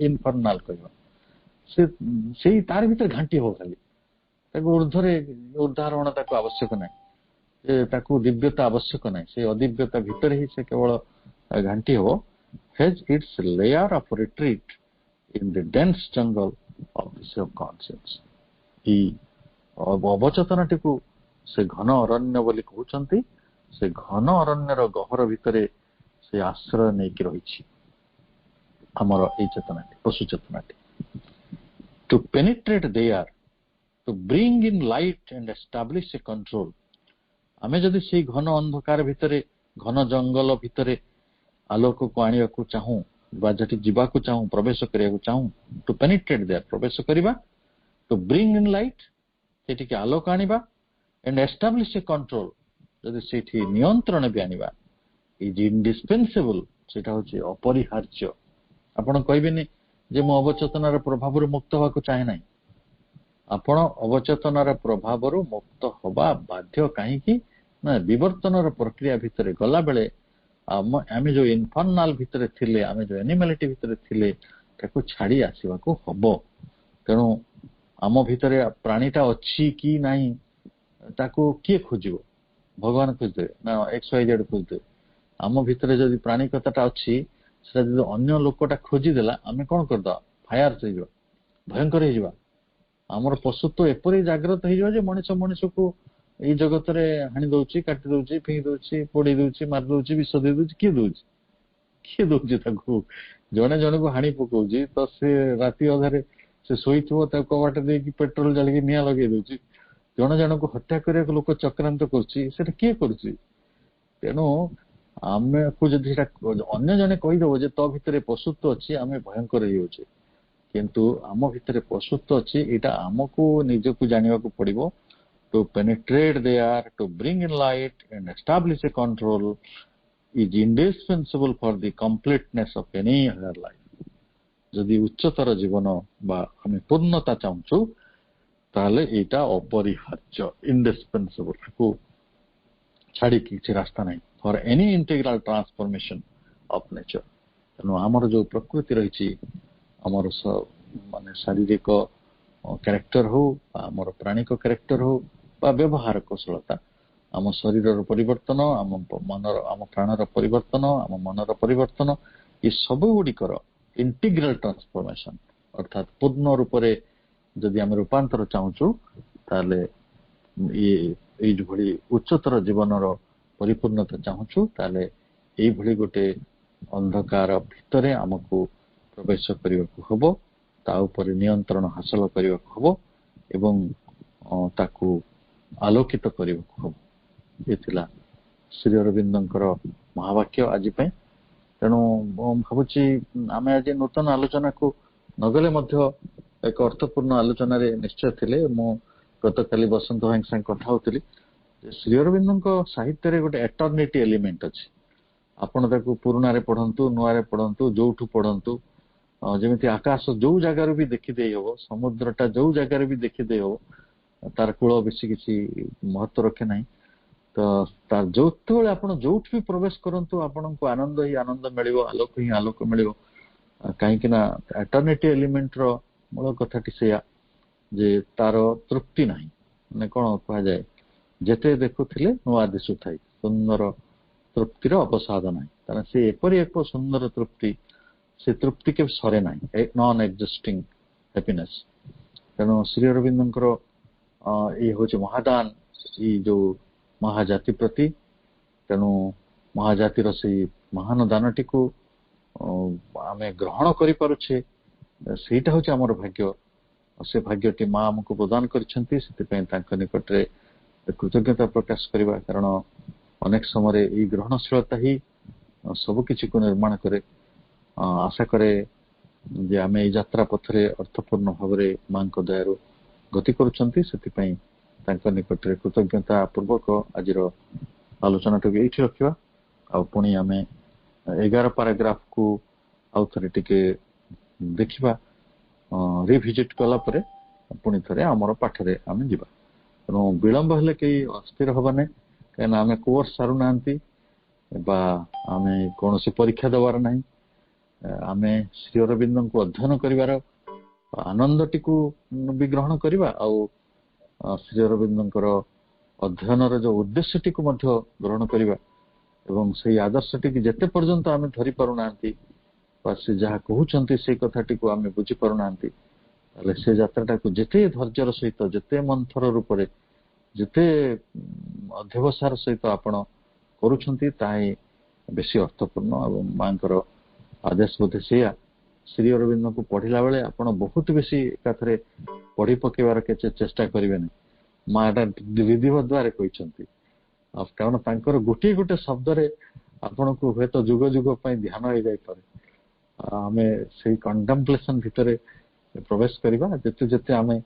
इनफर्नाल कहवा से तार भीतर घाटी हो खाली ऊर्धरे उदाहरण ताको आवश्यक ना ताको दिव्यता आवश्यक ना से अदिव्यता भीतर ही से केवल घाटी हो has its layer of retreat in the dense jungle of the subconscious अवचेतनाटी को से घन अरण्य बोली कहउचंती से घन अरण्यर गहर भितरे से आश्रय नहीं कि रही हमर ए चेतनाटी पशु चेतनाटी to penetrate there to bring in light and establish a control आमे जदि से घन अंधकार भितरे घन जंगल भितरे आलोक को आनिया को चाहूं बाजटी जीवा को चाहूं प्रवेश करिया को चाहूं टू पेनिट्रेट देयर प्रवेश करिबा टू ब्रिंग इन लाइट सेठी के आलोक आनिबा एंड एस्टैब्लिश ए कंट्रोल जदि सेठी नियंत्रण भी आनिबा इज इंडिस्पेंसेबल सेटा होची अपरिहार्य आपण कहबिनी जे मो अवचेतनार प्रभाव रु मुक्त होवा को चाहे नाही आपण अवचेतनार प्रभाव रु मुक्त होबा बाध्य काहे कि ना विवर्तनर प्रक्रिया भितरे गला बेले आमे जो इनफर्नाल भितरे थिले आमे जो एनिमलिटी भितरे थिले ताको छाड़ी आसीबा को हबो तेणु आम भितरे प्राणीटा अछि कि नाही ताको किए खोजिबो भगवान खोजदे ना एक्स वाई जेड खोजदे आम भितरे जदि प्राणी कथाटा अछि सेटा जदि अन्य लोकटा खोजी देला आमे कोन करदा फायर होइजो भयंकर होइजो हमर पशुत्व एपरि जागृत होइजो जे मनुष्य मनुष्य को एई जगत रे हानि दउची काटी दउची फेंक दउची पोड़ी दउची मार दउची विष दे दउची किए दउची ताको जने जने को हानि पकोउची तो से राती अधारे से सोईथो ता कवाट दे कि पेट्रोल जल के निया लगे दउची जने जने को हत्या करे लोक चक्रांत करची सेटा किए करची तेनो आमे को जदि अन्य जने कहि दबो जे तो भितरे पशुत्व अछि आमे भयंकर होई होचे किंतु आम भितरे पशुत्व अछि एटा हमको निजको जानिबा को पड़िबो to penetrate there to bring in light and establish a control is indispensable for the completeness of any other life जदि उच्चतर जीवन बा हमें पूर्णता चाहूँ ताले एटा अपरिहार्य indispensable को छाड़ी किसी रास्ता नहीं for any integral transformation of nature तेणु आमर जो प्रकृति रही आमर माने शारीरिक कैरेक्टर हो आमर प्राणिक कैरेक्टर हो बा व्यवहार कौशलता आम शरीर परिवर्तन आम मनर आम प्राणर परिवर्तन आम मनर परिवर्तन ये सब गुड़िकर इंटीग्रल ट्रांसफॉर्मेशन अर्थात पूर्ण रूप से जदि आम रूपांतर चाहूँ ताले ये भली उच्चतर जीवनर परिपूर्णता चाहूँ ताले ये भली गोटे अंधकार भितरे आमको प्रवेश करने को हबो ता ऊपर नियंत्रण हासिल करने को हबो एवं ताकू आलोकित करने को हबो ये थिला श्री अरविंदंकर महावाक्य आज तेणु भावुची आम आज नूतन आलोचना को नगले मध्य एक अर्थपूर्ण आलोचन निश्चय थिले मु गत काली बसंत भाई संग कथा होतली श्री अरविंदंक साहित्य रे गोटे एटर्निटी एलिमेंट अछि आपण ताकू पुराना रे पढंतु नुआ रे पढंतु जोठु पढंतु जेमिति आकाश जो जगार भी देखी दे हो समुद्रटा जो जगार भी देखी दे हो तार कूल बेसी किसी महत्व रखे ना तो तार जो आपण जो भी प्रवेश करंतु आपण को आनंद ही आनंद मिलिबो आलोक ही आलोक मिलिबो कहीं ना एटर्निटी एलिमेंट रो मूल कथाटी सेया जे तार तृप्ति नाही माने कोन कहा जाए जेते देखुथिले नुआ दिसु थाई सुंदर तृप्तिर अवसाद नाही तार से एपरि एक सुंदर तृप्ति से तृप्ति के सरे ना नॉन एक्जिस्टिंग हैप्पीनेस तेणु श्री अरविंदंकर ये हूँ महादान ये जो महाजाति प्रति तेणु महाजातिर से महान दानटी को आम ग्रहण करें सेटा हूँ आमर भाग्य से भाग्यटी माँ आमको प्रदान कर निकट में कृतज्ञता प्रकाश करवा कारण अनेक समय ये ग्रहणशीलता ही सबकि को निर्माण करे आशा करे जे आम ये यात्रा पथरे अर्थपूर्ण भाव माँ दयारू गति करुँच से निकट में कृतज्ञता पूर्वक आज आलोचना टी ये रखा आ पुणी आम 11 पैराग्राफ को आउ थे टिके ଦେଖିବା ରିଭିଜିଟ୍ କଲା ପରେ ପୁଣି ଥରେ ଆମର ପାଠରେ ଆମେ ଯିବା। ତେଣୁ ବିଳମ୍ବ ହେଲେ କେହି ଅସ୍ଥିର ହବା ନାହିଁ, କାହିଁକିନା ଆମେ କୋର୍ସ ସାରୁନାହାନ୍ତି ବା ଆମେ କୌଣସି ପରୀକ୍ଷା ଦେବାର ନାହିଁ। ଆମେ ଶ୍ରୀ ଅରବିନ୍ଦଙ୍କୁ ଅଧ୍ୟୟନ କରିବାର ଆନନ୍ଦଟିକୁ ବି ଗ୍ରହଣ କରିବା, ଆଉ ଶ୍ରୀ ଅରବିନ୍ଦଙ୍କର ଅଧ୍ୟୟନର ଯୋଉ ଉଦ୍ଦେଶ୍ୟଟିକୁ ମଧ୍ୟ ଗ୍ରହଣ କରିବା, ଏବଂ ସେଇ ଆଦର୍ଶଟିକୁ ଯେତେ ପର୍ଯ୍ୟନ୍ତ ଆମେ ଧରି ପାରୁନାହାନ୍ତି ବା ସେ ଯାହା କହୁଛନ୍ତି ସେଇ କଥାଟିକୁ ଆମେ ବୁଝିପାରୁନାହାନ୍ତି, ତାହେଲେ ସେ ଯାତ୍ରାଟାକୁ ଯେତେ ଧୈର୍ଯ୍ୟର ସହିତ, ଯେତେ ମନ୍ଥର ରୂପରେ, ଯେତେ ଅଧ୍ୟବସାର ସହିତ ଆପଣ କରୁଛନ୍ତି ତାହା ହିଁ ବେଶୀ ଅର୍ଥପୂର୍ଣ୍ଣ। ଏବଂ ମାଙ୍କର ଆଦେଶ ବୋଧେ ସେଇଆ, ଶ୍ରୀ ଅରବିନ୍ଦଙ୍କୁ ପଢିଲା ବେଳେ ଆପଣ ବହୁତ ବେଶୀ ଏକାଥରେ ପଢି ପକେଇବାର କିଛି ଚେଷ୍ଟା କରିବେନି। ମା ଏଟା ବିଧିବତ ଦ୍ୱାରା କହିଛନ୍ତି, କାରଣ ତାଙ୍କର ଗୋଟିଏ ଗୋଟେ ଶବ୍ଦରେ ଆପଣଙ୍କୁ ହୁଏତ ଯୁଗ ଯୁଗ ପାଇଁ ଧ୍ୟାନ ହେଇଯାଇପାରେ। ଆମେ ସେଇ କଣ୍ଟେମ୍ପଲେସନ ଭିତରେ ପ୍ରବେଶ କରିବା, ଯେତେ ଯେତେ ଆମେ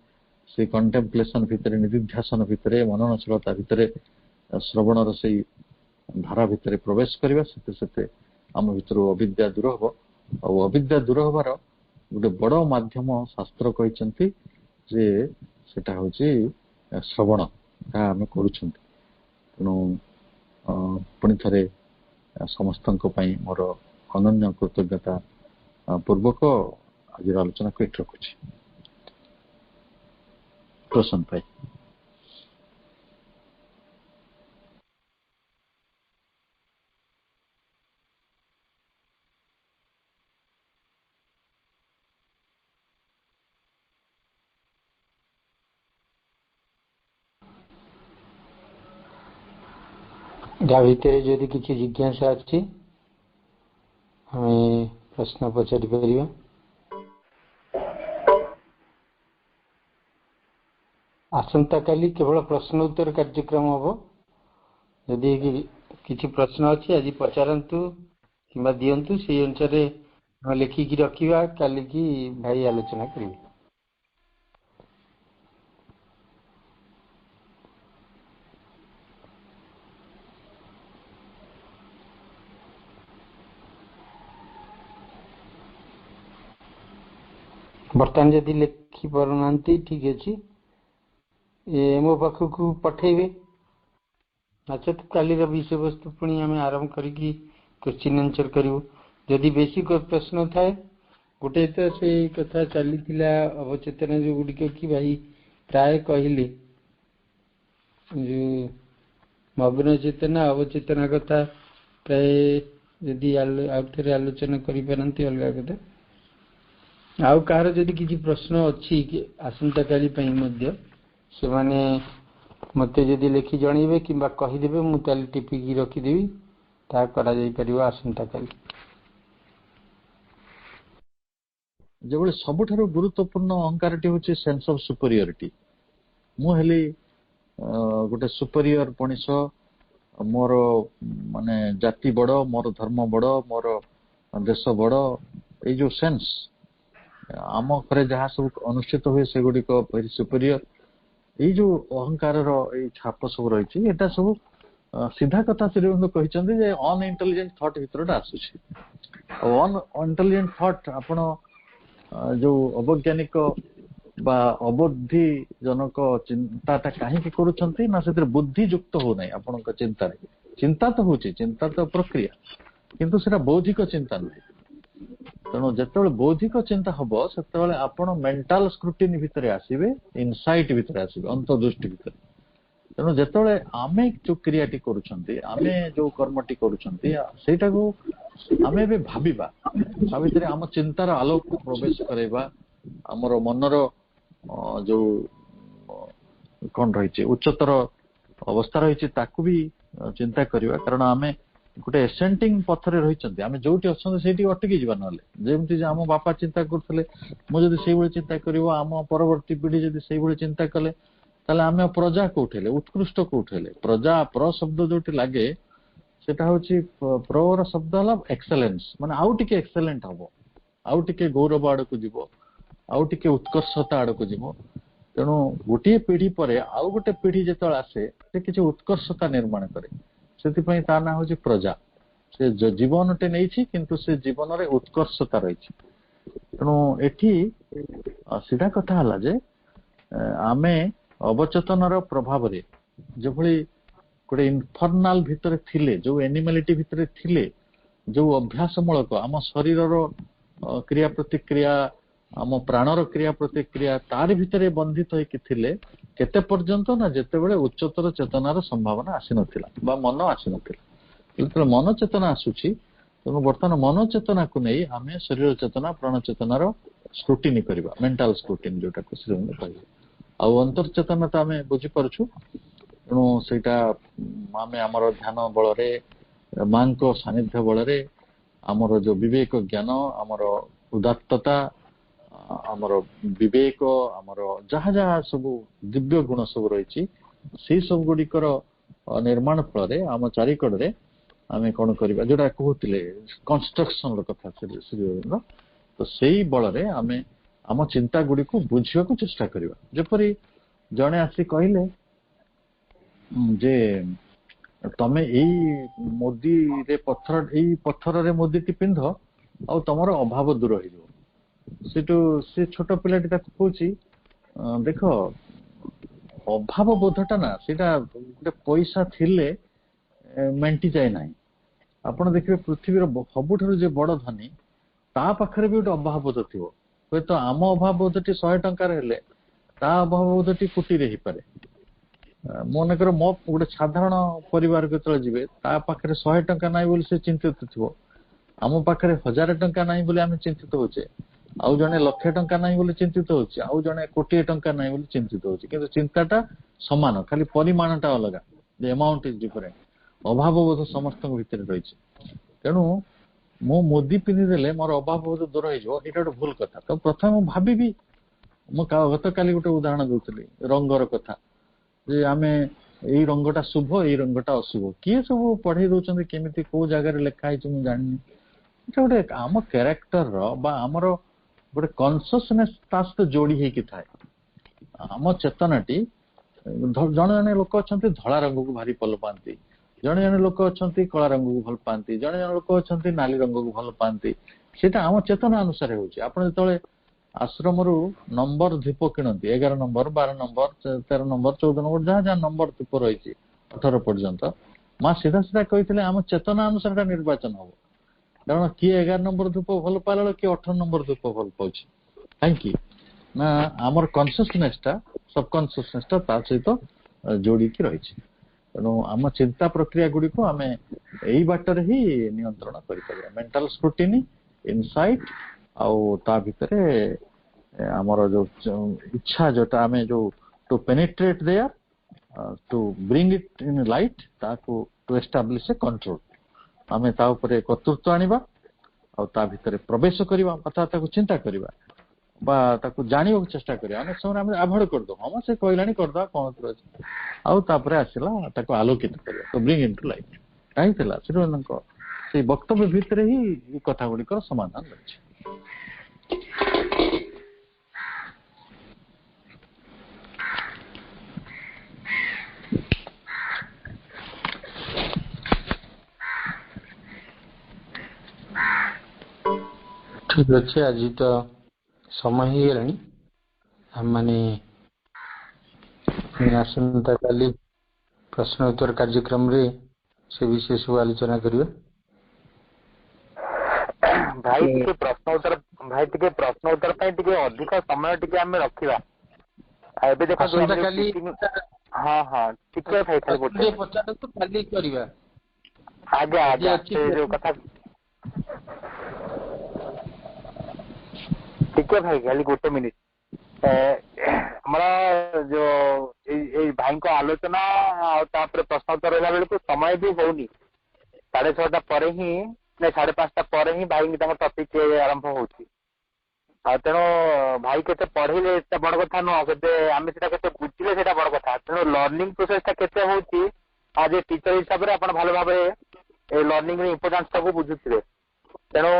ସେଇ କଣ୍ଟେମ୍ପଲେସନ ଭିତରେ, ନିଧିଧ୍ୟାସନ ଭିତରେ, ମନନଶୀଳତା ଭିତରେ, ଶ୍ରବଣର ସେଇ ଧାରା ଭିତରେ ପ୍ରବେଶ କରିବା, ସେତେ ସେତେ ଆମ ଭିତରୁ ଅବିଦ୍ୟା ଦୂର ହବ। ଆଉ ଅବିଦ୍ୟା ଦୂର ହବାର ଗୋଟେ ବଡ ମାଧ୍ୟମ ଶାସ୍ତ୍ର କହିଛନ୍ତି ଯେ ସେଟା ହଉଛି ଶ୍ରବଣ, ତାହା ଆମେ କରୁଛନ୍ତି। ତେଣୁ ପୁଣି ଥରେ ସମସ୍ତଙ୍କ ପାଇଁ ମୋର ଅନନ୍ୟ କୃତଜ୍ଞତା ପୂର୍ବକ ଆଜିର ଆଲୋଚନାକୁ ଏଠି ରଖୁଛି। ପ୍ରସନ୍ନ ଭାଇ। ୟା ଭିତରେ ଯଦି କିଛି ଜିଜ୍ଞାସା ଅଛି ଆମେ ପ୍ରଶ୍ନ ପଚାରି ପାରିବା। ଆସନ୍ତାକାଲି କେବଳ ପ୍ରଶ୍ନ ଉତ୍ତର କାର୍ଯ୍ୟକ୍ରମ ହବ। ଯଦି କିଛି ପ୍ରଶ୍ନ ଅଛି ଆଜି ପଚାରନ୍ତୁ କିମ୍ବା ଦିଅନ୍ତୁ, ସେଇ ଅନୁସାରେ ଲେଖିକି ରଖିବା, କାଲିକି ଭାଇ ଆଲୋଚନା କରିବେ। ବର୍ତ୍ତମାନ ଯଦି ଲେଖି ପାରୁନାହାନ୍ତି ଠିକ ଅଛି, ମୋ ପାଖକୁ ପଠେଇବେ, ନଚେତ କାଲିର ବିଷୟବସ୍ତୁ ପୁଣି ଆମେ ଆରମ୍ଭ କରିକି କ୍ୱେଶ୍ଚିନ୍ ଆନ୍ସର କରିବୁ। ଯଦି ବେଶୀ ପ୍ରଶ୍ନ ଥାଏ, ଗୋଟେ ତ ସେଇ କଥା ଚାଲିଥିଲା ଅବଚେତନ ଯୋଉ ଗୁଡ଼ିକ କି ଭାଇ ପ୍ରାୟ କହିଲେ, ଯୋଉ ମଗ୍ନ ଚେତନା ଅବଚେତନା କଥା ପ୍ରାୟ ଯଦି ଆଉ ଥରେ ଆଲୋଚନା କରିପାରନ୍ତି ଅଲଗା କଥା। ଆଉ କାହାର ଯଦି କିଛି ପ୍ରଶ୍ନ ଅଛି ଆସନ୍ତାକାଲି ପାଇଁ ମଧ୍ୟ ସେମାନେ ମୋତେ ଯଦି ଲେଖି ଜଣେଇବେ କିମ୍ବା କହିଦେବେ, ମୁଁ ତାହେଲେ ଟିପିକି ରଖିଦେବି, ତାହା କରାଯାଇପାରିବ ଆସନ୍ତାକାଲି। ଯେଭଳି ସବୁଠାରୁ ଗୁରୁତ୍ୱପୂର୍ଣ୍ଣ ଅହଙ୍କାରଟି ହେଉଛି ସେନ୍ସ ଅଫ୍ ସୁପରିୟରିଟି। ମୁଁ ହେଲି ଗୋଟେ ସୁପରିୟର ମଣିଷ, ମୋର ମାନେ ଜାତି ବଡ, ମୋର ଧର୍ମ ବଡ, ମୋର ଦେଶ ବଡ, ଏଇ ଯୋଉ ସେନ୍ସ ଆମ ଘରେ ଯାହା ସବୁ ଅନୁଷ୍ଠିତ ହୁଏ ସେଗୁଡିକ ଭେରି ସୁପରିୟର, ଏଇ ଯୋଉ ଅହଙ୍କାରର ଏଇ ଛାପ ସବୁ ରହିଛି, ଏଟା ସବୁ ସିଧା କଥା ଶ୍ରୀଅରବିନ୍ଦ କହିଛନ୍ତି ଯେ ଅନଇଣ୍ଟେଲିଜେଣ୍ଟ ଥଟ୍ ଭିତରଟା ଆସୁଛି। ଆଉ ଅନଇଣ୍ଟେଲିଜେଣ୍ଟ ଥଟ୍ ଆପଣ ଯୋଉ ଅବୈଜ୍ଞାନିକ ବା ଅବୁଦ୍ଧି ଜନକ ଚିନ୍ତାଟା କାହିଁକି କରୁଛନ୍ତି ନା ସେଥିରେ ବୁଦ୍ଧି ଯୁକ୍ତ ହଉନାହିଁ ଆପଣଙ୍କ ଚିନ୍ତାରେ। ଚିନ୍ତା ତ ହଉଛି, ଚିନ୍ତା ତ ପ୍ରକ୍ରିୟା, କିନ୍ତୁ ସେଟା ବୌଦ୍ଧିକ ଚିନ୍ତା ନୁହେଁ। ତେଣୁ ଯେତେବେଳେ ବୌଦ୍ଧିକ ଚିନ୍ତା ହବ ସେତେବେଳେ ଆପଣ ମେଣ୍ଟାଲ ସ୍କ୍ରୁଟିନି ଭିତରେ ଆସିବେ, ଇନସାଇଟ୍ ଭିତରେ ଆସିବେ, ଅନ୍ତର୍ଦୃଷ୍ଟି ଭିତରେ। ତେଣୁ ଯେତେବେଳେ ଆମେ ଯୋଉ କ୍ରିୟାଟି କରୁଛନ୍ତି, ଆମେ ଯୋଉ କର୍ମଟି କରୁଛନ୍ତି, ସେଇଟାକୁ ଆମେ ଏବେ ଭାବିବା, ତା ଭିତରେ ଆମ ଚିନ୍ତାର ଆଲୋକକୁ ପ୍ରବେଶ କରାଇବା, ଆମର ମନର ଯୋଉ କଣ ରହିଛି ଉଚ୍ଚତର ଅବସ୍ଥା ରହିଛି ତାକୁ ବି ଚିନ୍ତା କରିବା। କାରଣ ଆମେ ଗୋଟେ ଏସେଣ୍ଟିଂ ପଥରେ ରହିଛନ୍ତି, ଆମେ ଯୋଉଠି ଅଛନ୍ତି ସେଇଠି ଅଟକି ଯିବା। ନହେଲେ ଯେମିତି ଯେ ଆମ ବାପା ଚିନ୍ତା କରୁଥିଲେ, ମୁଁ ଯଦି ସେଇଭଳି ଚିନ୍ତା କରିବ, ଆମ ପରବର୍ତ୍ତୀ ପିଢି ଯଦି ସେଇଭଳି ଚିନ୍ତା କଲେ, ତାହେଲେ ଆମେ ପ୍ରଜା କୋଉଠି ହେଲେ, ଉତ୍କୃଷ୍ଟ କୋଉଠି ହେଲେ। ପ୍ରଜା ପ୍ର ଶବ୍ଦ ଯୋଉଠି ଲାଗେ ସେଟା ହଉଛି ପ୍ରର ଶବ୍ଦ ହେଲା ଏକ୍ସେଲେନ୍ସ, ମାନେ ଆଉ ଟିକେ ଏକ୍ସେଲେଣ୍ଟ ହବ, ଆଉ ଟିକେ ଗୌରବ ଆଡକୁ ଯିବ, ଆଉ ଟିକେ ଉତ୍କର୍ଷତା ଆଡକୁ ଯିବ। ତେଣୁ ଗୋଟିଏ ପିଢି ପରେ ଆଉ ଗୋଟେ ପିଢି ଯେତେବେଳେ ଆସେ, ସେ କିଛି ଉତ୍କର୍ଷତା ନିର୍ମାଣ କରେ। ସେଥିପାଇଁ ତା ନାଁ ହଉଛି ପ୍ରଜା। ସେ ଜୀବନଟେ ନେଇଛି, କିନ୍ତୁ ସେ ଜୀବନରେ ଉତ୍କର୍ଷତା ରହିଛି। ତେଣୁ ଏଠି ସିଧା କଥା ହେଲା ଯେ ଆମେ ଅବଚେତନର ପ୍ରଭାବରେ ଯେଭଳି ଗୋଟେ ଇନଫର୍ନାଲ ଭିତରେ ଥିଲେ, ଯୋଉ ଏନିମାଲିଟି ଭିତରେ ଥିଲେ, ଯୋଉ ଅଭ୍ୟାସ ମୂଳକ ଆମ ଶରୀରର କ୍ରିୟା ପ୍ରତିକ୍ରିୟା, ଆମ ପ୍ରାଣର କ୍ରିୟା ପ୍ରତିକ୍ରିୟା ତାରି ଭିତରେ ବନ୍ଧିତ ହେଇକି ଥିଲେ କେତେ ପର୍ଯ୍ୟନ୍ତ ନା ଯେତେବେଳେ ଉଚ୍ଚତର ଚେତନାର ସମ୍ଭାବନା ଆସିନଥିଲା ବା ମନ ଆସିନଥିଲା। ଯେତେବେଳେ ମନ ଚେତନା ଆସୁଛି, ତେଣୁ ବର୍ତ୍ତମାନ ମନ ଚେତନାକୁ ନେଇ ଆମେ ଶରୀର ଚେତନା ପ୍ରାଣ ଚେତନାର ସ୍କ୍ରୁଟିନି କରିବା, ମେଣ୍ଟାଲ ସ୍କ୍ରୁଟିନି ଯୋଉଟାକୁ ଶ୍ରୀରଙ୍ଗ କହିବେ। ଆଉ ଅନ୍ତର୍ଚେତନା ତ ଆମେ ବୁଝିପାରୁଛୁ। ତେଣୁ ସେଇଟା ଆମେ ଆମର ଧ୍ୟାନ ବଳରେ, ମାଙ୍କ ସାନ୍ନିଧ୍ୟ ବଳରେ, ଆମର ଯୋଉ ବିବେକ ଜ୍ଞାନ, ଆମର ଉଦାତ୍ତତା, ଆମର ବିବେକ, ଆମର ଯାହା ଯାହା ସବୁ ଦିବ୍ୟ ଗୁଣ ସବୁ ରହିଛି, ସେଇ ସବୁ ଗୁଡିକର ନିର୍ମାଣ ଫଳରେ ଆମ ଚାରିକଡରେ ଆମେ କଣ କରିବା, ଯୋଉଟା କହୁଥିଲେ କନଷ୍ଟ୍ରକ୍ସନ ର କଥା ଶ୍ରୀର, ତ ସେଇ ବଳରେ ଆମେ ଆମ ଚିନ୍ତା ଗୁଡିକୁ ବୁଝିବାକୁ ଚେଷ୍ଟା କରିବା। ଯେପରି ଜଣେ ଆସି କହିଲେ ଯେ ତମେ ଏଇ ମୁଦିରେ ପଥର, ଏଇ ପଥରରେ ମୁଦିଟି ପିନ୍ଧ ଆଉ ତମର ଅଭାବ ଦୂର ହେଇଯିବ। ସେଠୁ ସେ ଛୋଟ ପିଲାଟି ତାକୁ କହୁଛି ଦେଖ ଅଭାବ ବୋଧଟା ନା ସେଇଟା ଗୋଟେ ପଇସା ଥିଲେ ମେଣ୍ଟି ଯାଏ ନାହିଁ। ଆପଣ ଦେଖିବେ ପୃଥିବୀର ସବୁଠାରୁ ଯେ ବଡ ଧନୀ ତା ପାଖରେ ବି ଗୋଟେ ଅଭାବ ବୋଧ ଥିବ। ହୁଏତ ଆମ ଅଭାବ ବୋଧଟି 100 ଟଙ୍କାରେ ହେଲେ ତା ଅଭାବ ବୋଧଟି କୋଟିରେ ହେଇପାରେ। ମନେକର ମୋ ଗୋଟେ ସାଧାରଣ ପରିବାରକୁ ଯେତେବେଳେ ଯିବେ, ତା ପାଖରେ 100 ଟଙ୍କା ନାହିଁ ବୋଲି ସେ ଚିନ୍ତିତ ଥିବ, ଆମ ପାଖରେ 1000 ଟଙ୍କା ନାହିଁ ବୋଲି ଆମେ ଚିନ୍ତିତ ହଉଛେ, ଆଉ ଜଣେ 1,00,000 ଟଙ୍କା ନାହିଁ ବୋଲି ଚିନ୍ତିତ ହଉଛି, ଆଉ ଜଣେ 1,00,00,000 ଟଙ୍କା ନାହିଁ ବୋଲି ଚିନ୍ତିତ ହଉଛି, କିନ୍ତୁ ଚିନ୍ତାଟା ସମାନ, ଖାଲି ପରିମାଣଟା ଅଲଗା। ଦି ଆମାଉଣ୍ଟ ଇଜ ଡିଫରେଣ୍ଟ। ଅଭାବ ବୋଧ ସମସ୍ତଙ୍କ ଭିତରେ ରହିଛି। ତେଣୁ ମୁଁ ମୁଦି ପିନ୍ଧିଦେଲେ ମୋର ଅଭାବ ବୋଧ ଦୂର ହେଇଯିବ, ଏଇଟା ଗୋଟେ ଭୁଲ କଥା। ତ ପ୍ରଥମେ ମୁଁ ଭାବିବି, ମୁଁ ଗତକାଲି ଗୋଟେ ଉଦାହରଣ ଦଉଥିଲି ରଙ୍ଗର କଥା, ଯେ ଆମେ ଏଇ ରଙ୍ଗଟା ଶୁଭ, ଏଇ ରଙ୍ଗଟା ଅଶୁଭ, କିଏ ସବୁ ପଢେଇ ଦଉଛନ୍ତି, କେମିତି କୋଉ ଜାଗାରେ ଲେଖା ହେଇଛି ମୁଁ ଜାଣିନି। ଏଟା ଗୋଟେ ଆମ କ୍ୟାରେକ୍ଟରର ବା ଆମର ଗୋଟେ କନସିୟସନେସ ତା ସହିତ ଯୋଡି ହେଇକି ଥାଏ। ଆମ ଚେତନାଟି, ଜଣେ ଜଣେ ଲୋକ ଅଛନ୍ତି ଧଳା ରଙ୍ଗକୁ ଭାରି ଭଲ ପାଆନ୍ତି, ଜଣେ ଜଣେ ଲୋକ ଅଛନ୍ତି କଳା ରଙ୍ଗକୁ ଭଲ ପାଆନ୍ତି, ଜଣେ ଜଣେ ଲୋକ ଅଛନ୍ତି ନାଲି ରଙ୍ଗକୁ ଭଲ ପାଆନ୍ତି। ସେଇଟା ଆମ ଚେତନା ଅନୁସାରେ ହଉଛି। ଆପଣ ଯେତେବେଳେ ଆଶ୍ରମରୁ ନମ୍ବର ଧୂପ କିଣନ୍ତି, 11 ନମ୍ବର, 12 ନମ୍ବର, 13 ନମ୍ବର, 14 ନମ୍ବର, ଯାହା ଯାହା ନମ୍ବର ଧୂପ ରହିଛି 18 ପର୍ଯ୍ୟନ୍ତ, ମା ସିଧା ସିଧା କହିଥିଲେ ଆମ ଚେତନା ଅନୁସାରେ ଟା ନିର୍ବାଚନ ହବ। କାରଣ କିଏ 11 ନମ୍ବର ଧୂପ ଭଲ ପାଇଲା ବେଳେ କିଏ 18 ନମ୍ବର ଧୂପ ଭଲ ପାଉଛି। କାହିଁକି ନା ଆମର କନସିୟସନେସ ଟା, ସବକନସିୟସନେସ ଟା ତା ସହିତ ଯୋଡିକି ରହିଛି। ତେଣୁ ଆମ ଚିନ୍ତା ପ୍ରକ୍ରିୟା ଗୁଡିକୁ ଆମେ ଏଇ ବାଟରେ ହିଁ ନିୟନ୍ତ୍ରଣ କରିପାରିବା। ମେଣ୍ଟାଲ ସ୍କ୍ରୁଟିନି, ଇନସାଇଟ୍, ଆଉ ତା ଭିତରେ ଆମର ଯୋଉ ଇଚ୍ଛା, ଯୋଉଟା ଆମେ ଯୋଉ to penetrate there, to bring it in light, ତାକୁ ଟୁ ଏଷ୍ଟାବ୍ଲିଶ ଏ କଣ୍ଟ୍ରୋଲ। ଆମେ ତା ଉପରେ କର୍ତ୍ତୃତ୍ୱ ଆଣିବା ଆଉ ତା ଭିତରେ ପ୍ରବେଶ କରିବା, ଅର୍ଥାତ୍ ତାକୁ ଚିନ୍ତା କରିବା ବା ତାକୁ ଜାଣିବାକୁ ଚେଷ୍ଟା କରିବା। ଅନେକ ସମୟରେ ଆମେ ଆଭଏଡ କରିଦଉ, ହଁ ସେ କହିଲାଣି କରିଦବା କଣ ଅଛି, ଆଉ ତାପରେ ଆସିଲା ତାକୁ ଆଲୋକିତ କରିବା, ତ ବ୍ରିଙ୍ଗ ଇନ୍ ଟୁ ଲାଇଟ୍। କାହିଁ ଥିଲା ଶ୍ରୀରଙ୍କ ସେଇ ବକ୍ତବ୍ୟ ଭିତରେ ହିଁ ଏ କଥା ଗୁଡିକର ସମାଧାନ ରହିଛି। ଠିକ ଅଛି, ଆଜି ତ ସମୟ ହେଇଗଲାଣି। ଆମମାନେ ଆସନ୍ତା କାଲି ପ୍ରଶ୍ନ ଉତ୍ତର କାର୍ଯ୍ୟକ୍ରମରେ ସେ ବିଷୟ ସବୁ ଆଲୋଚନା କରିବା। ଭାଇ ଟିକେ ପ୍ରଶ୍ନ ଉତ୍ତର ପାଇଁ ଟିକେ ଅଧିକ ସମୟ ଟିକେ ଆମେ ରଖିବା। ଏବେ ଦେଖନ୍ତୁ କାଲି, ହଁ ଟିକେ ଭାଇ ଖାଲି ଗୋଟେ ପଚାରନ୍ତୁ, କାଲି କରିବା। ଆଜ୍ଞା ସେ ଯୋଉ କଥା ଟିକେ ଭାଇ ଖାଲି ଗୋଟେ ମିନିଟ। ଆମର ଯୋଉ ଏଇ ଭାଇଙ୍କ ଆଲୋଚନା ଆଉ ତାପରେ ପ୍ରଶ୍ନ ଉତ୍ତର ହେଲା ବେଳକୁ ସମୟ ବି ହଉନି। 6:30 ପରେ ହିଁ, 5:30 ପରେ ହିଁ ଭାଇ ତାଙ୍କ ଟପିକ ଆରମ୍ଭ ହଉଛି। ଆଉ ତେଣୁ ଭାଇ କେତେ ପଢେଇଲେ ସେଟା ବଡ କଥା ନୁହଁ, କେତେ ଆମେ ସେଟା କେତେ ବୁଝିଲେ ସେଇଟା ବଡ କଥା। ତେଣୁ ଲର୍ଣ୍ଣିଂ ପ୍ରୋସେସ ଟା କେତେ ହଉଛି, ଆଜ ଏ ଟିଚର ହିସାବରେ ଆପଣ ଭଲ ଭାବରେ ଏଇ ଲର୍ଣ୍ଣିଂ ର ଇମ୍ପୋର୍ଟାନ୍ସ ଟାକୁ ବୁଝୁଥିବେ। ତେଣୁ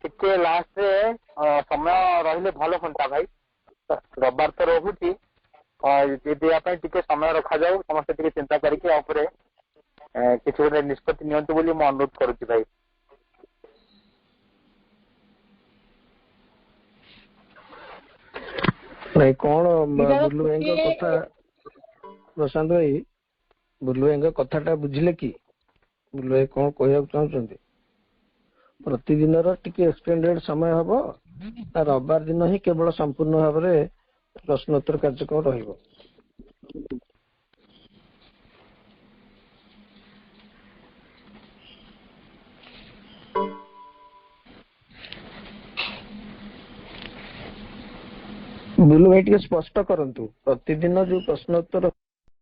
ଟିକେ ଲାଷ୍ଟରେ ସମୟ ରହିଲେ ଭଲ ହୁଅନ୍ତା ଭାଇ। ରବିବାର ତ ରହୁଛି, ଦେବା ପାଇଁ ଟିକେ ସମୟ ରଖାଯାଉ, ସମସ୍ତେ ଟିକେ ଚିନ୍ତା କରିକି ଆ ଉପରେ କିଛି ଗୋଟେ ନିଷ୍ପତ୍ତି ନିଅନ୍ତୁ ବୋଲି ମୁଁ ଅନୁରୋଧ କରୁଛି ଭାଇ। ନାଇଁ କଣ ଏଇଟାର ବୁଲୁ ଭାଇଙ୍କ ଗୋଟିଏ କଥା, ପ୍ରଶାନ୍ତ ଭାଇ ବୁଲୁ ଭାଇଙ୍କ କଥାଟା ବୁଝିଲେ କି? ବୁଲୁ ଭାଇ କଣ କହିବାକୁ ଚାହୁଁଛନ୍ତି? ପ୍ରତିଦିନର ଟିକେ ଏକ୍ସଟେଣ୍ଡେଡ ସମୟ ହବ ନା ରବିବାର ଦିନ ହିଁ କେବଳ ସମ୍ପୂର୍ଣ୍ଣ ଭାବରେ ପ୍ରଶ୍ନୋତ୍ତର କାର୍ଯ୍ୟକ୍ରମ ରହିବ? ବୁଲୁ ଭାଇ ଟିକେ ସ୍ପଷ୍ଟ କରନ୍ତୁ, ପ୍ରତିଦିନ ଯୋଉ ପ୍ରଶ୍ନୋତ୍ତର